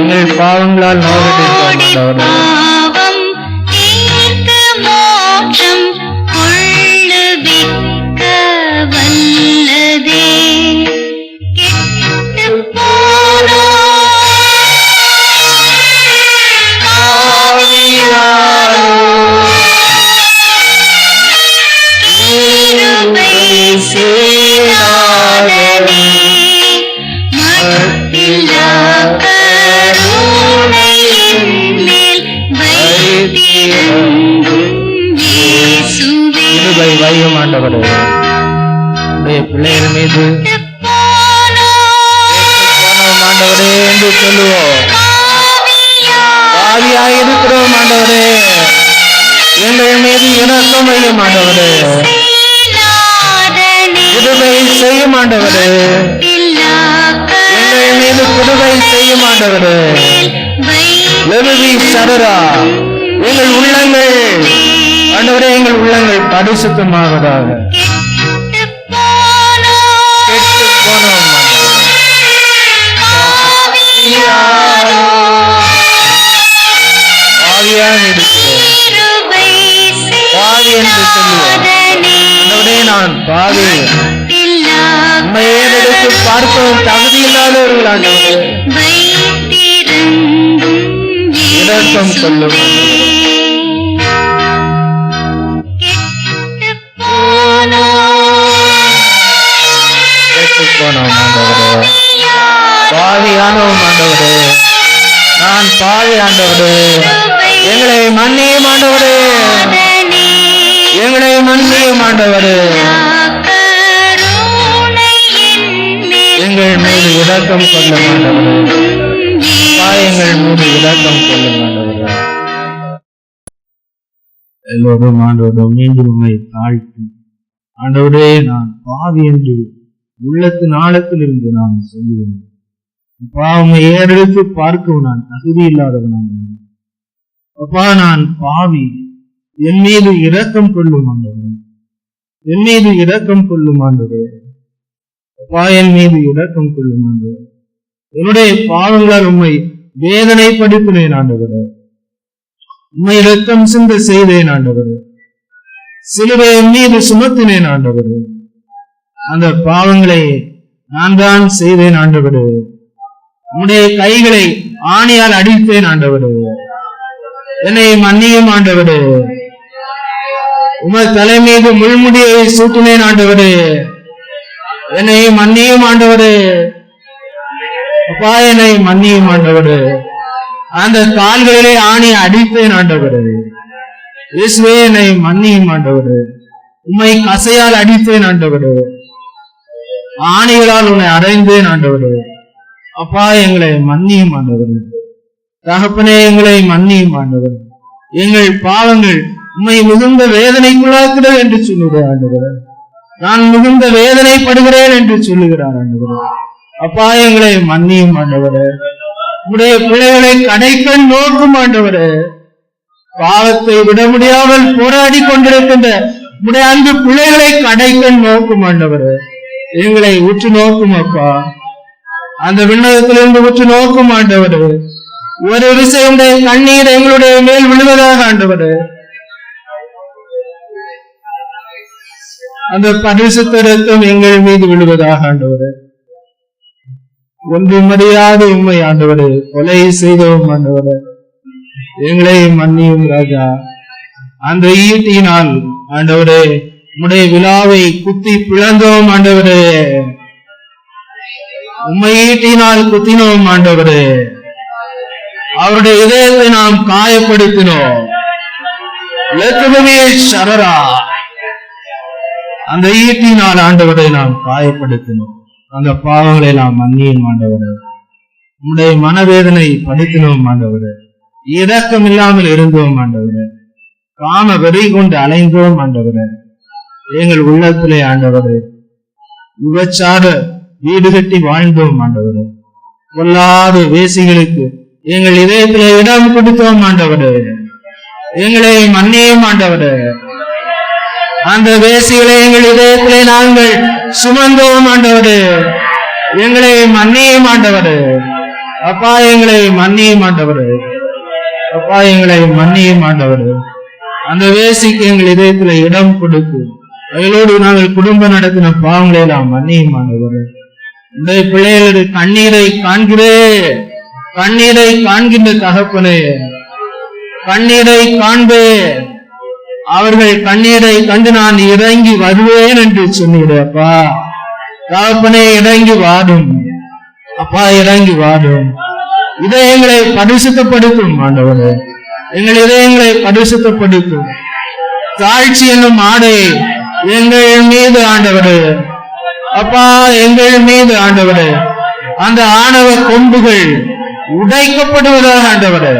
எங்கள் பாவங்களால் நோகடிக்கிறோம் ஆண்டவரே. வையும் ஆண்டவரே, பிள்ளைகள் மீது ஆண்டவரே என்று சொல்லுவோம். பாவியாக இருக்கிறோம் ஆண்டவரே, எங்கள் மீது இரக்கம் வையும் ஆண்டவரே, கிருபை செய்யும் ஆண்டவரே, எங்கள் மீது கிருபை செய்யும் ஆண்டவரே. லெபபி சதரா எங்கள் உள்ளங்கள் ஆண்டவரே, எங்கள் உள்ளங்கள் பரிசுத்தமாவதாக. பாவி என்று சொல்லுவோம். ஆண்டவரே, நான் பாவி, உம்மை ஏறெடுத்து பார்க்கவும் தகுதி இல்லாதவர்கள் ஆண்டவரே, இரக்கம் கொள்ளும். பாவியானோம் ஆண்டவரே, நான் பாவி ஆண்டவரே, எங்களை மன்னியும் ஆண்டவரே, எங்களை மன்னியும் ஆண்டவரே, எங்கள் மீது இரக்கம் கொள்ளும் ஆண்டவரே, எங்கள் மீது இரக்கம் கொள்ளும் ஆண்டவரே. எல்லோரும் ஆண்டவரும் மீண்டும் உம்மை தாழ்த்தி, ஆண்டவரே, நான் பாவி என்று உள்ளத்தின் ஆழத்தில் இருந்து நான் சொல்லுவேன். உம்மை ஏறெடுத்து பார்க்கவும் நான் தகுதி இல்லாதவன். அப்பா, நான் பாவி, என் மீது இரக்கம் கொள்ளும் ஆண்டவரே, என் மீது இரக்கம் கொள்ளும் ஆண்டவரே. அப்பா, என் மீது இரக்கம் கொள்ளும் ஆண்டவரே. என்னுடைய பாவங்களால் உம்மை வேதனைப்படுத்தினேன் ஆண்டவரே, உம்மை இரக்கம் சிந்த செய்தேன் ஆண்டவரே, சிலுவை என் மீது சுமத்தினேன் ஆண்டவரே. அந்த பாவங்களை நான் தான் செய்தேன் ஆண்டவரே. உம்முடைய கைகளை ஆணியால் அடித்தேன் ஆண்டவரே, என்னை மன்னியும் ஆண்டவரே. உமது தலை மீது முள்முடியை சூட்டினேன் ஆண்டவரே, என்னை மன்னியும் ஆண்டவரே. அப்பா, என்னை மன்னியும் ஆண்டவரே. அந்த கால்களிலே ஆணியை அடித்தேன் ஆண்டவரே. இயேசுவே, என்னை மன்னியும் ஆண்டவரே. உம்மை கசையால் அடித்தேன் ஆண்டவரே, ஆணிகளால் உன்னை அடைந்தேன் ஆண்டவரே. அப்பா, எங்களை மன்னியும் ஆண்டவரே. தகப்பனே, எங்களை மன்னியும் ஆண்டவரே. எங்கள் பாவங்கள் உம்மை மிகுந்த வேதனைக்குள்ளாக்குகிறது என்று சொல்லுகிறார் ஆண்டவரே. நான் மிகுந்த வேதனைப்படுகிறேன் என்று சொல்லுகிறார் ஆண்டவரே. அப்பா, எங்களை மன்னியும் ஆண்டவரே. உம்முடைய பிள்ளைகளை கடைக்கண் நோக்கும் ஆண்டவரே. பாவத்தை விட முடியாமல் போராடி கொண்டிருக்கின்ற உம்முடைய அன்பு பிள்ளைகளை கடைக்கண் நோக்கும் ஆண்டவரே. எங்களை உற்று நோக்கும் அப்பா, அந்த விண்ணகத்திலிருந்து உற்று நோக்கும் ஆண்டவரே. ஒரு விசையுடைய கண்ணீர் எங்களுடைய மேல் விழுவதாக ஆண்டவரே. அந்த பரிசுத்த இரத்தம் எங்கள் மீது விழுவதாக ஆண்டவரே. ஒன்று மரியாத உண்மை ஆண்டவரே, கொலை செய்தோம் ஆண்டவரே, எங்களை மன்னியும் ராஜா. அந்த ஈட்டியினால் ஆண்டவரே உம்முடைய விழாவை குத்தி பிளந்தோம் ஆண்டவரே, உம்மை ஈட்டினால் குத்தினோம் ஆண்டவரே. அவருடைய இதயத்தை நாம் காயப்படுத்தினோம். சரரா, அந்த ஈட்டினால் ஆண்டவரை நாம் காயப்படுத்தினோம். அந்த பாவங்களை நாம் மன்னியும் ஆண்டவரே. உம்முடைய மனவேதனை படித்தினோம் ஆண்டவரே. இரக்கம் இல்லாமல் இருந்தோம் ஆண்டவரே. காம வெறி கொண்டு அலைந்தோம் ஆண்டவரே. எங்கள் உள்ளத்திலே ஆண்டவரே விபச்சார வீடு கட்டி வாழ்ந்தோம் ஆண்டவரே. பொல்லாத வேசிகளுக்கு எங்கள் இதயத்திலே இடம் கொடுத்தோம் ஆண்டவரே. எங்களை மன்னியும் ஆண்டவரே. அந்த வேசிகளை எங்கள் இதயத்திலே நாங்கள் சுமந்தோம் ஆண்டவரே. எங்களை மன்னியும் ஆண்டவரே. அப்பா எங்களை மன்னியும் ஆண்டவரே. அப்பா எங்களை மன்னியும் ஆண்டவரே. அந்த வேசிக்கு எங்கள் இதயத்துல இடம் கொடுத்து அவர்களோடு நாங்கள் குடும்பம் நடத்தின பாவங்களை எல்லாம் மன்னியும் ஆண்டவரே. இந்த பிள்ளைகளுடைய கண்ணீரை காண்கின்ற தகப்பனே, கண்ணீரை காண்பே. அவர்கள் கண்ணீரை கண்டு நான் இறங்கி வருவேன் என்று சொன்னீரே அப்பா. தகப்பனே இறங்கி வாடும் அப்பா, இறங்கி வாடும். இதயங்களை பரிசுத்தப்படுத்தும் ஆண்டவரே. எங்கள் இதயங்களை பரிசுத்தப்படுத்தும். தாழ்ச்சி என்னும் ஆடை எங்கள் மீது ஆண்டவரே. அப்பா எங்கள் மீது ஆண்டவரே அந்த ஆணவ கொம்புகள் உடைக்கப்படுவதாக ஆண்டவரே.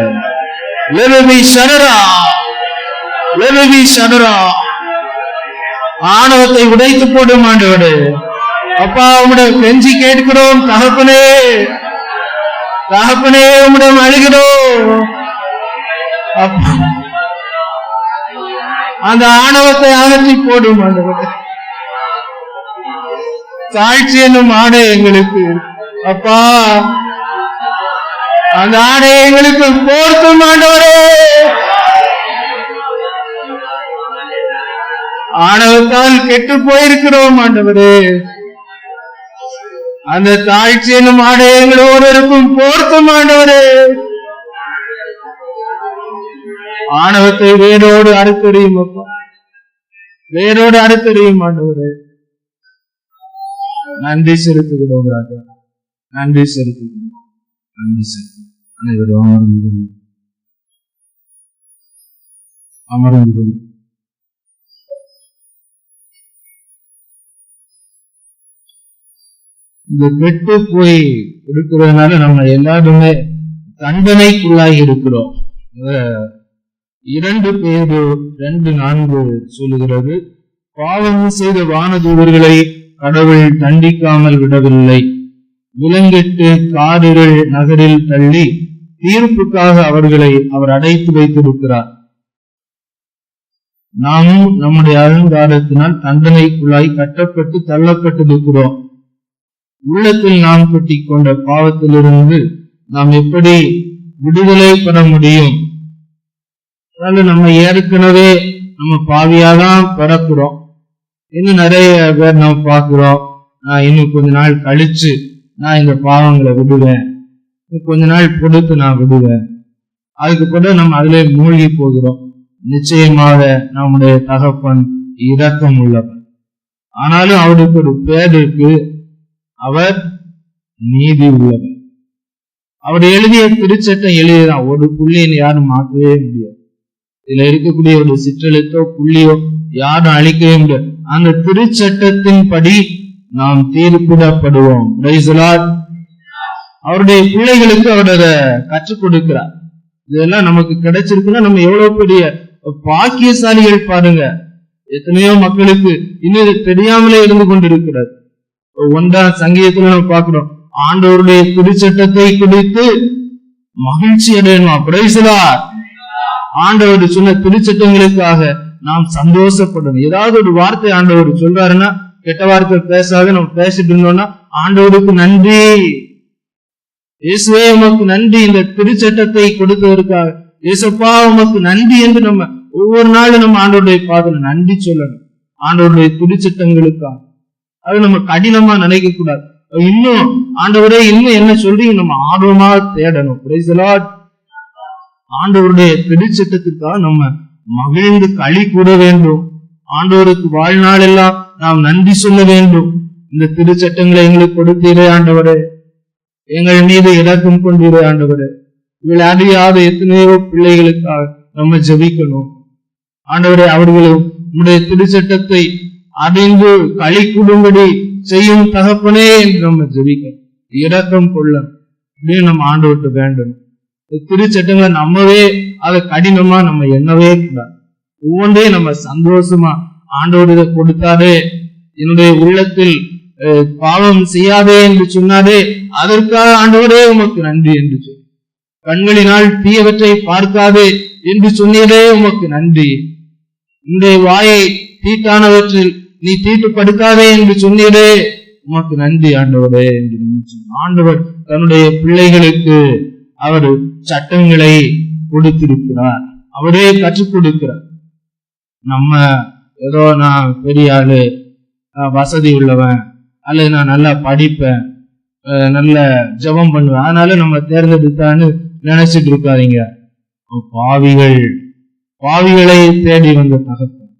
ஆணவத்தை உடைத்து போடும் ஆண்டவரே. அப்பா உம்முடைய கெஞ்சி கேட்கிறோம் தகப்பனே. தகப்பனே உம்முடைய அழுகிறோம். அந்த ஆணவத்தை அகற்றி போடும் ஆண்டவரே. தாழ்ச்சி என்னும் ஆடை எங்களுக்கு அப்பா, அந்த ஆடை எங்களுக்கு போர்த்தும் ஆண்டவரே. ஆணவத்தால் கெட்டு போயிருக்கிறோம் ஆண்டவரே. அந்த தாழ்ச்சி என்னும் ஆடை எங்கள் ஒவ்வொருவருக்கும் போர்த்தும் ஆண்டவரே. ஆணவத்தை வேரோடு அறுத்தறியும் அப்பா, வேரோடு அறுத்தறியும் ஆண்டவரே. நன்றி செலுத்துகிறோம் ராஜா, நன்றி செலுத்துகிறோம், நன்றி செலுத்துகிறோம். அமர்ந்து இந்த கெட்டு போய் இருக்கிறதுனால நம்ம எல்லாருமே தண்டனைக்குள்ளாகி இருக்கிறோம். 2 பேதுரு 2:4 சொல்லுகிறது, பாவம் செய்த வானதூதர்களை கடவுள் தண்டிக்காமல் விடவில்லை, விலங்கிட்டு காரிருள் நகரில் தள்ளி தீர்ப்புக்காக அவர்களை அவர் அடைத்து வைத்திருக்கிறார். நாமும் நம்முடைய அகங்காரத்தினால் தண்டனைக்குள்ளாய் கட்டப்பட்டு தள்ளப்பட்டிருக்கிறோம். உள்ளத்தில் நாம் கட்டிக் கொண்ட பாவத்திலிருந்து நாம் எப்படி விடுதலை பெற முடியும்? நம்ம ஏற்கனவே நம்ம பாவியாதான் பிறக்கிறோம். இன்னும் நிறைய பேர் நம்ம பார்க்கிறோம், நான் இன்னும் கொஞ்ச நாள் கழிச்சு நான் இந்த பாவங்களை விடுவேன், கொஞ்ச நாள் பொறுத்து நான் விடுவேன். அதுக்கு பிறகு நம்ம அதிலே மூழ்கி போகிறோம். நிச்சயமாக நம்முடைய தகப்பன் இரக்கம் உள்ளவர். ஆனாலும் அவருக்கு ஒரு பேர் இருக்கு, அவர் நீதி உள்ளவர். அவர் எழுதிய திருச்சட்டம் எழுதிதான், ஒரு புள்ளியை யாரும் மாற்றவே முடியாது. இதுல இருக்கக்கூடிய ஒரு சிற்றெழுத்தோ புள்ளியோ யாரும் அழிக்கவே முடியாது. அந்த திருச்சட்டத்தின் படி நாம் தீர்ப்பிடப்படுவோம். அவருடைய பிள்ளைகளுக்கு அவர் அதை கற்றுக் கொடுக்கிறார். இதெல்லாம் நமக்கு கிடைச்சிருக்குன்னா நம்ம எவ்வளவு பெரிய பாக்கியசாலிகள் பாருங்க. எத்தனையோ மக்களுக்கு இன்னும் தெரியாமலே இருந்து கொண்டிருக்கிறார். 1ஆம் சங்கீதத்துல நம்ம பார்க்கிறோம், ஆண்டவருடைய திருச்சட்டத்தை குறித்து மகிழ்ச்சி அடையணுமா. Price the Lord. ஆண்டவர் சொன்ன திருச்சட்டங்களுக்காக நாம் சந்தோஷப்படணும். ஏதாவது ஒரு வார்த்தை ஆண்டவர் சொல்றாருன்னா, கெட்ட வார்த்தை பேசாத நம்ம பேசிட்டு இருந்தோம்னா ஆண்டவருக்கு நன்றி, இயேசுவே உமக்கு நன்றி இந்த திருச்சட்டத்தை கொடுத்ததற்காக, இயேசுப்பா உமக்கு நன்றி என்று நம்ம ஒவ்வொரு நாளும் நம்ம ஆண்டவருடைய பாதல நன்றி சொல்லணும். ஆண்டவருடைய திருச்சட்டங்களுக்காக அது நம்ம கடினமா நினைக்க கூடாது. இன்னும் ஆண்டவரே இன்னும் என்ன சொல்றீங்க நம்ம ஆர்வமா தேடணும். Price the Lord. ஆண்டவருடைய திருச்சட்டத்திற்காக நம்ம மகிழ்ந்து களி கூற வேண்டும். ஆண்டவருக்கு வாழ்நாள் எல்லாம் நாம் நன்றி சொல்ல வேண்டும். இந்த திருச்சட்டங்களை எங்களுக்கு கொடுத்தீரே ஆண்டவரே, எங்கள் மீது இரக்கம் கொண்டீரே ஆண்டவரே. இவளை அறியாத எத்தனையோ பிள்ளைகளுக்காக நம்ம ஜெபிக்கணும் ஆண்டவரே. அவர்களும் உடைய திருச்சட்டத்தை அறிந்து களி கூடும்படி செய்யும் தகப்பனே என்று நம்ம ஜெபிக்கணும். இரக்கம் கொள்ள அப்படின்னு நம்ம ஆண்டவர்கிட்ட வேண்டும். திருச்சட்டங்களை நம்மவே அதை கடினமா நம்ம எண்ணவே கூடாது. ஒவ்வொன்றே நம்ம சந்தோஷமா ஆண்டவர் இதை கொடுத்தாரே, என்னுடைய உள்ளத்தில் பாவம் செய்யாதே என்று சொன்னாரே, அதற்காக ஆண்டவரே உமக்கு நன்றி என்று சொல்லி, கண்களினால் தீயவற்றை பார்க்காதே என்று சொன்னீரே உமக்கு நன்றி, உன்னுடைய வாயை தீட்டானவற்றில் நீ தீட்டுப்படுத்தாதே என்று சொன்னீரே உமக்கு நன்றி ஆண்டவரே என்று நினைச்சு, ஆண்டவர் தன்னுடைய பிள்ளைகளுக்கு அவர் சட்டங்களை கொடுத்திருக்கிறார், அவரே கற்றுக் கொடுக்கிறார். நம்ம ஏதோ நான் பெரிய ஆளு, வசதி உள்ளவன், அல்லது நான் நல்லா படிப்பேன், நல்ல ஜெபம் பண்ணுவேன், அதனால நம்ம தேர்ந்தெடுத்தான்னு நினைச்சிட்டு இருக்காதீங்க. பாவிகளை தேடி வந்த தகப்பன்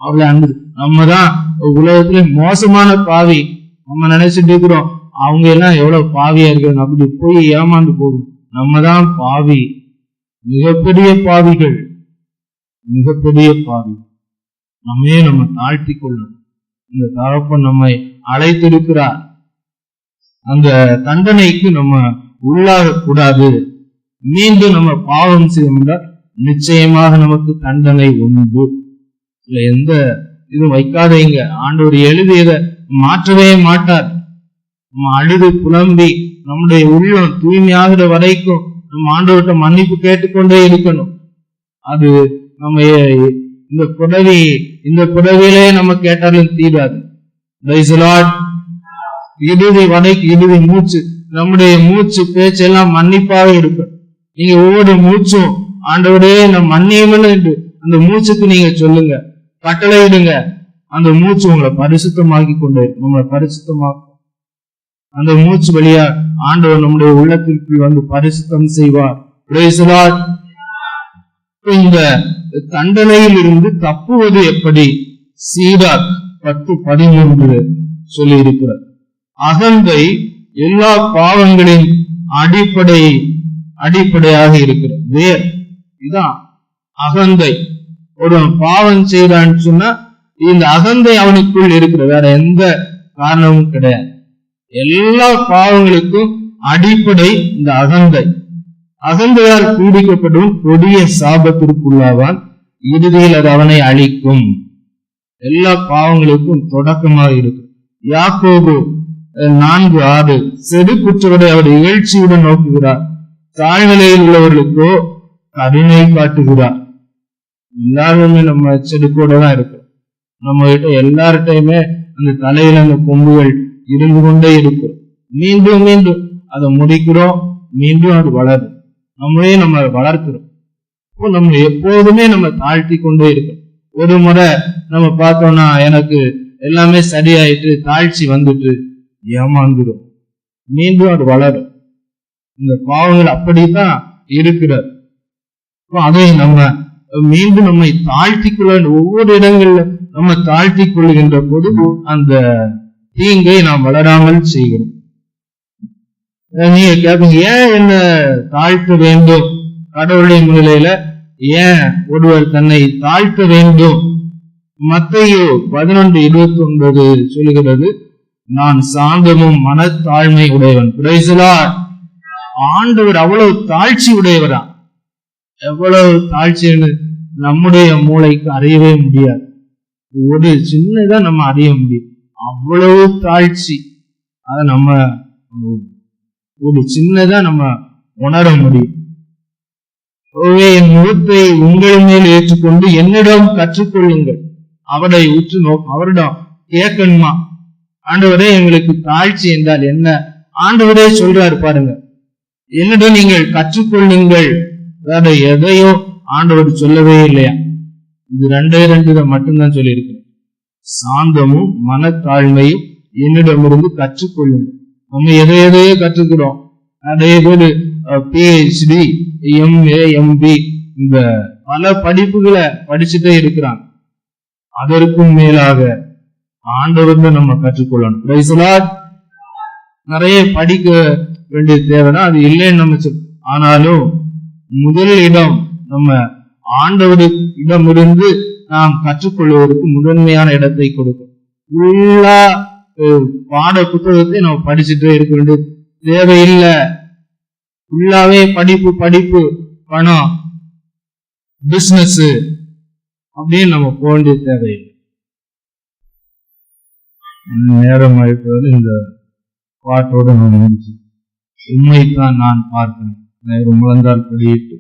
அவ்வளவு அன்பு. நம்ம தான் உலகத்திலே மோசமான பாவி. நம்ம நினைச்சிட்டு இருக்கிறோம் அவங்க எல்லாம் எவ்வளவு பாவியா இருக்காங்க, அப்படி போய் ஏமாந்து போகும். நம்ம தான் பாவி, மிகப்பெரிய பாவிகள், மிகப்பெரிய பாவி. நம்ம தாழ்த்தி கொள்ளணும். இந்த தகப்பன் நம்மை அழைத்திருக்கிறார். அந்த தண்டனைக்கு நம்ம உள்ளாக கூடாது. மீண்டும் நம்ம பாவம் செய்ய நிச்சயமாக நமக்கு தண்டனை உண்டு. இல்ல எந்த இது வைக்காதீங்க. ஆண்டவர் எழுதியதை மாற்றவே மாட்டார். நம்ம அழுது புலம்பி நம்முடைய உள்ளம் தூய்மையாகிற வரைக்கும் நம்ம ஆண்டவர்கிட்ட மன்னிப்பு கேட்டுக்கொண்டே இருக்கணும். அது நம்ம இந்த புடவையிலே நம்ம கேட்டாலும் தீராது. இறுதி வரைக்கு இறுதி மூச்சு, நம்முடைய மூச்சு பேச்செல்லாம் மன்னிப்பாக இருக்கும். நீங்க ஒவ்வொரு மூச்சும் ஆண்டவரே நம் மன்னியமன் என்று அந்த மூச்சுக்கு நீங்க சொல்லுங்க, கட்டளையிடுங்க. அந்த மூச்சு உங்களை பரிசுத்தமாக்கி கொண்டு நம்மளை பரிசுத்தமாக்கும். அந்த மூச்சு வழியா ஆண்டவர் நம்முடைய உள்ளத்திற்கு வந்து பரிசுத்தம் செய்வார். இந்த தண்டனையில் இருந்து தப்புவது எப்படி? சீராக் 10:13 சொல்லி இருக்கிறார். அகந்தை எல்லா பாவங்களின் அடிப்படையாக இருக்கிறது. வேர் இதான் அகந்தை. ஒரு பாவம் செய்தான்னு சொன்னா இந்த அகந்தை அவனுக்குள் இருக்கிற, வேற எந்த காரணமும் கிடையாது. எல்லா பாவங்களுக்கும் அடிப்படை இந்த அகந்தை. அகந்தையால் பீடிக்கப்படும் கொடிய சாபத்திற்குள்ளாவான், இறுதியில் அது அவனை அழிக்கும். எல்லா பாவங்களுக்கும் தொடக்கமாக இருக்கு. யாக்கோபு 4:6 செடுக்குற்றவரை அவர் இகழ்ச்சியுடன் நோக்குகிறார், தாழ்நிலையில் உள்ளவர்களுக்கோ கருணை காட்டுகிறார். எல்லாருமே நம்ம செடுக்கோட தான் இருக்கிறோம். நம்ம கிட்ட எல்லார்டையுமே அந்த தலையில அந்த கொம்புகள் இருந்து கொண்டே இருக்கும். மீண்டும் மீண்டும் அதை முடிக்கிறோம், மீண்டும் அது வளரும். நம்மளே நம்ம வளர்க்கிறோம். இப்போ நம்ம எப்போதுமே நம்ம தாழ்த்தி கொண்டே இருக்கோம். ஒரு முறை நம்ம பார்த்தோம்னா எனக்கு எல்லாமே சரியாயிட்டு தாழ்ச்சி வந்துட்டு ஏமாந்துடும். மீண்டும் அது வளரும். இந்த பாவங்கள் அப்படித்தான் இருக்கிறது. அதை நம்ம மீண்டும் நம்மை தாழ்த்தி கொள்ள, ஒவ்வொரு இடங்கள்ல நம்ம தாழ்த்தி கொள்கின்ற போது அந்த தீங்கை நாம் வளராமல் செய்கிறோம். நீங்க கேட்பீங்க, ஏன் என்ன தாழ்த்த வேண்டும்? கடவுளுடைய முன்னிலையில ஏன் ஒருவர் தன்னை தாழ்த்த வேண்டும்? மத்தேயு 11:29 சொல்லுகிறது, நான் சாந்தமும் மனத்தாழ்மை உடையவன். ஆண்டவர் அவ்வளவு தாழ்ச்சி உடையவரா? எவ்வளவு தாழ்ச்சின்னு நம்முடைய மூளைக்கு அறியவே முடியாது. ஒரு சின்னதான் நம்ம அறிய முடியும். அவ்வளவு தாழ்ச்சி. அத நம்ம ஒரு சின்னதா நம்ம உணர முடியும். என் முகத்தை உங்கள் மேல் ஏற்றுக்கொண்டு என்னிடம் கற்றுக்கொள்ளுங்கள். அவரை உற்று அவரிடம் கேட்கணுமா, ஆண்டவரே எங்களுக்கு தாழ்ச்சி என்றால் என்ன? ஆண்டவரே சொல்றாரு பாருங்க, என்னிடம் நீங்கள் கற்றுக்கொள்ளுங்கள். வேற எதையோ ஆண்டவர் சொல்லவே இல்லையா. இது 2 மட்டும்தான் சொல்லி இருக்கு. சாந்தமும் மனத்தாழ்மையும் என்னிடமிருந்து கற்றுக்கொள்ளுங்கள். நம்ம எதையோ கற்றுக்கிறோம். நிறைய பேர் PhD, MA, MB இந்த பல படிப்புகளை படிச்சுட்டே இருக்கிறாங்க. அதற்கும் மேலாக ஆண்டவர் நம்ம கற்றுக்கொள்ளணும். நிறைய படிக்க வேண்டிய தேவைதான், அது இல்லைன்னு நம்ம ஆனாலும் முதல் இடம் நம்ம ஆண்டவரிடமிருந்து நாம் கற்றுக்கொள்வதற்கு முதன்மையான இடத்தை கொடுக்கும். ஃபுல்லா பாட புத்தகத்தை நம்ம படிச்சுட்டே இருக்க வேண்டிய தேவையில்லை. ஃபுல்லாவே படிப்பு பணம் பிசினஸ் அப்படின்னு நம்ம போக வேண்டிய தேவையில்லை. நேரம் இருக்கிறது இந்த பாட்டோடு நான் முடிச்சு. உண்மைத்தான் நான் பார்க்கிறேன் முழந்தால் படியிட்டு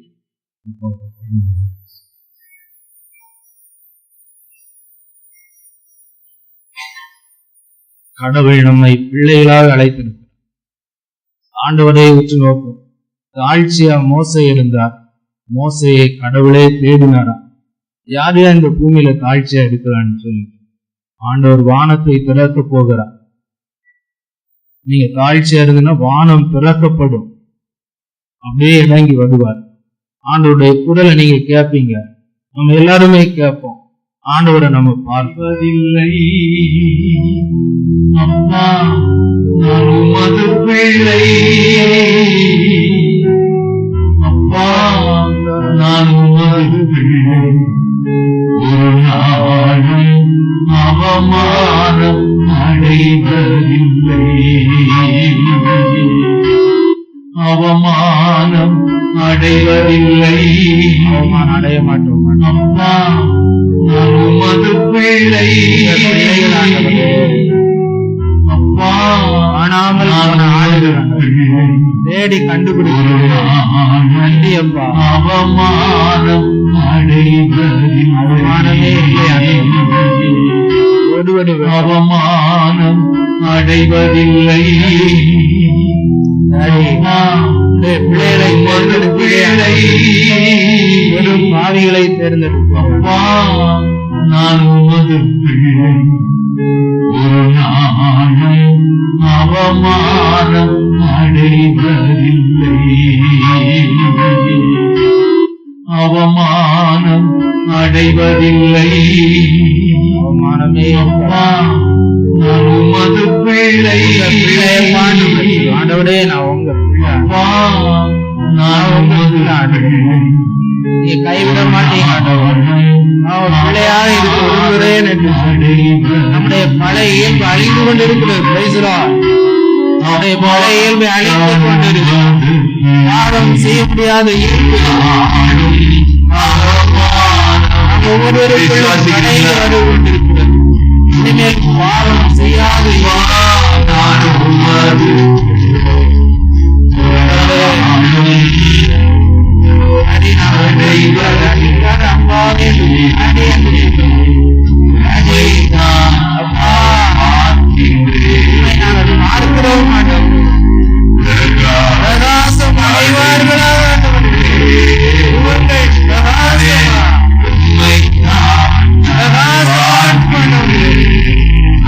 கடவுள் நம்மை பிள்ளைகளாக அழைத்திருக்கிறார். ஆண்டவரை உற்று நோக்கும். தாழ்ச்சியா மோசே இருந்தார். மோசையை கடவுளே தேடினாரா. யார் யார் இந்த பூமியில தாழ்ச்சியா இருக்கிறான்னு சொல்லி ஆண்டவர் வானத்தை திறக்க போகிறார். நீங்க தாழ்ச்சியா இருந்தீங்கன்னா வானம் திறக்கப்படும். அப்படியே இறங்கி வருவார். ஆண்டவருடைய குரலை நீங்க கேட்பீங்க. நம்ம எல்லாருமே கேட்போம். ஆண்டவரை நம்ம பார்ப்பதில்லை. அம்மா உமது பிள்ளை. அப்பா நான் உமது பிள்ளை. ஒரு நாளும் அவமானம் அடைவதில்லை. அவமானம் அடைவதில்லை. அவமானம் அடைய மாட்டோம். அம்மா நான் உமது பிள்ளை. அப்பா காணாமல் தேடி கண்டுபிடிக்கிறேன். நன்றி அப்பா. அவமானம் அடைவதில்லை. அவமானமே ஒருவரு அவமானம் அடைவதில்லை. பிள்ளைகளை வெறும் பாவிகளை தேர்ந்தெடுப்போம். நான் உமது பிள்ளை. ஒரு நாளும் அவமானம் அடைவதில்லை. அவமானம் அடைவதில்லை. அவமானமே அப்பா நான் உமது பிள்ளை. ஆண்டவரே நான் உங்க பிள்ளை. நான் உமது பிள்ளை. நீ கைவிட மாட்டீங்க ஆண்டவர். நான் பிள்ளையாக இருக்க விரும்புகிறேன் என்று சொல்லி நம்முடைய பழைய இயல்பு அழிந்து கொண்டிருக்கிறது. பேசுகிறோம். நம்முடைய பழைய இயல்பை அழிந்து கொண்டிருக்கிறது. பாவம் செய்ய முடியாத இயல்பு ஒவ்வொருவருக்கும் கடையில் வந்து கொண்டிருக்கிறது. இனிமேல் பாவம் செய்யாத பார்க்கிறோம். பிரகாசம் அடைவார்களாக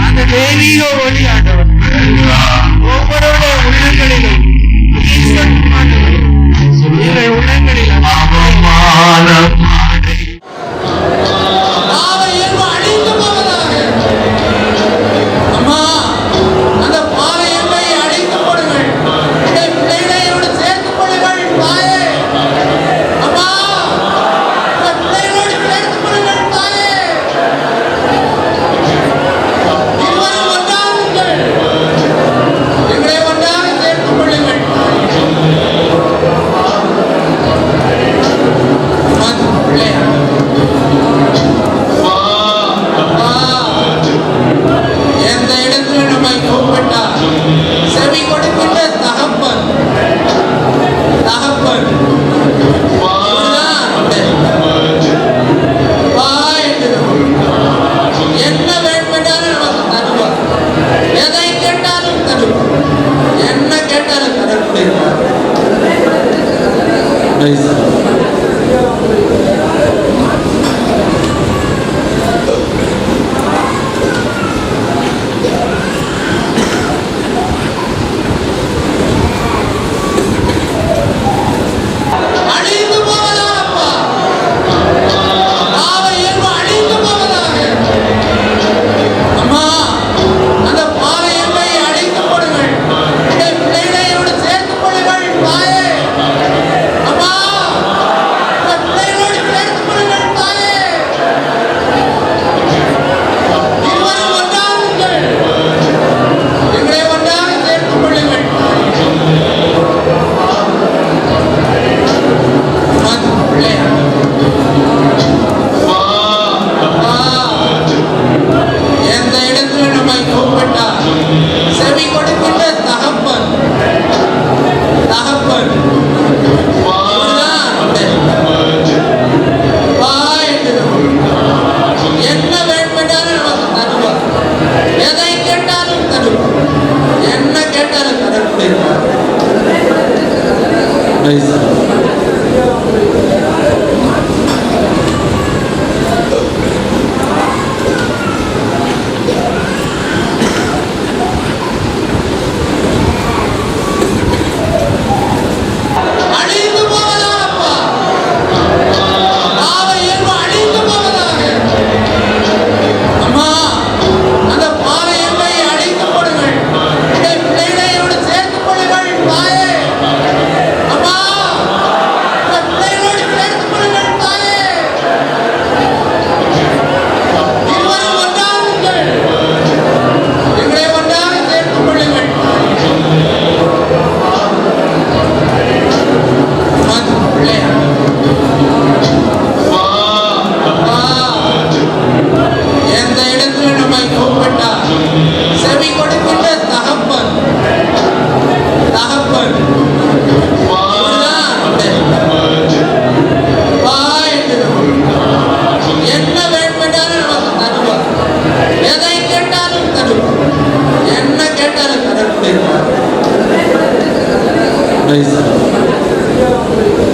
அந்த தெய்வீக ஒளி ஆண்டவர் ஒவ்வொருடைய உள்ளங்களிலும் உள்ளங்களில் ஆண்டவரே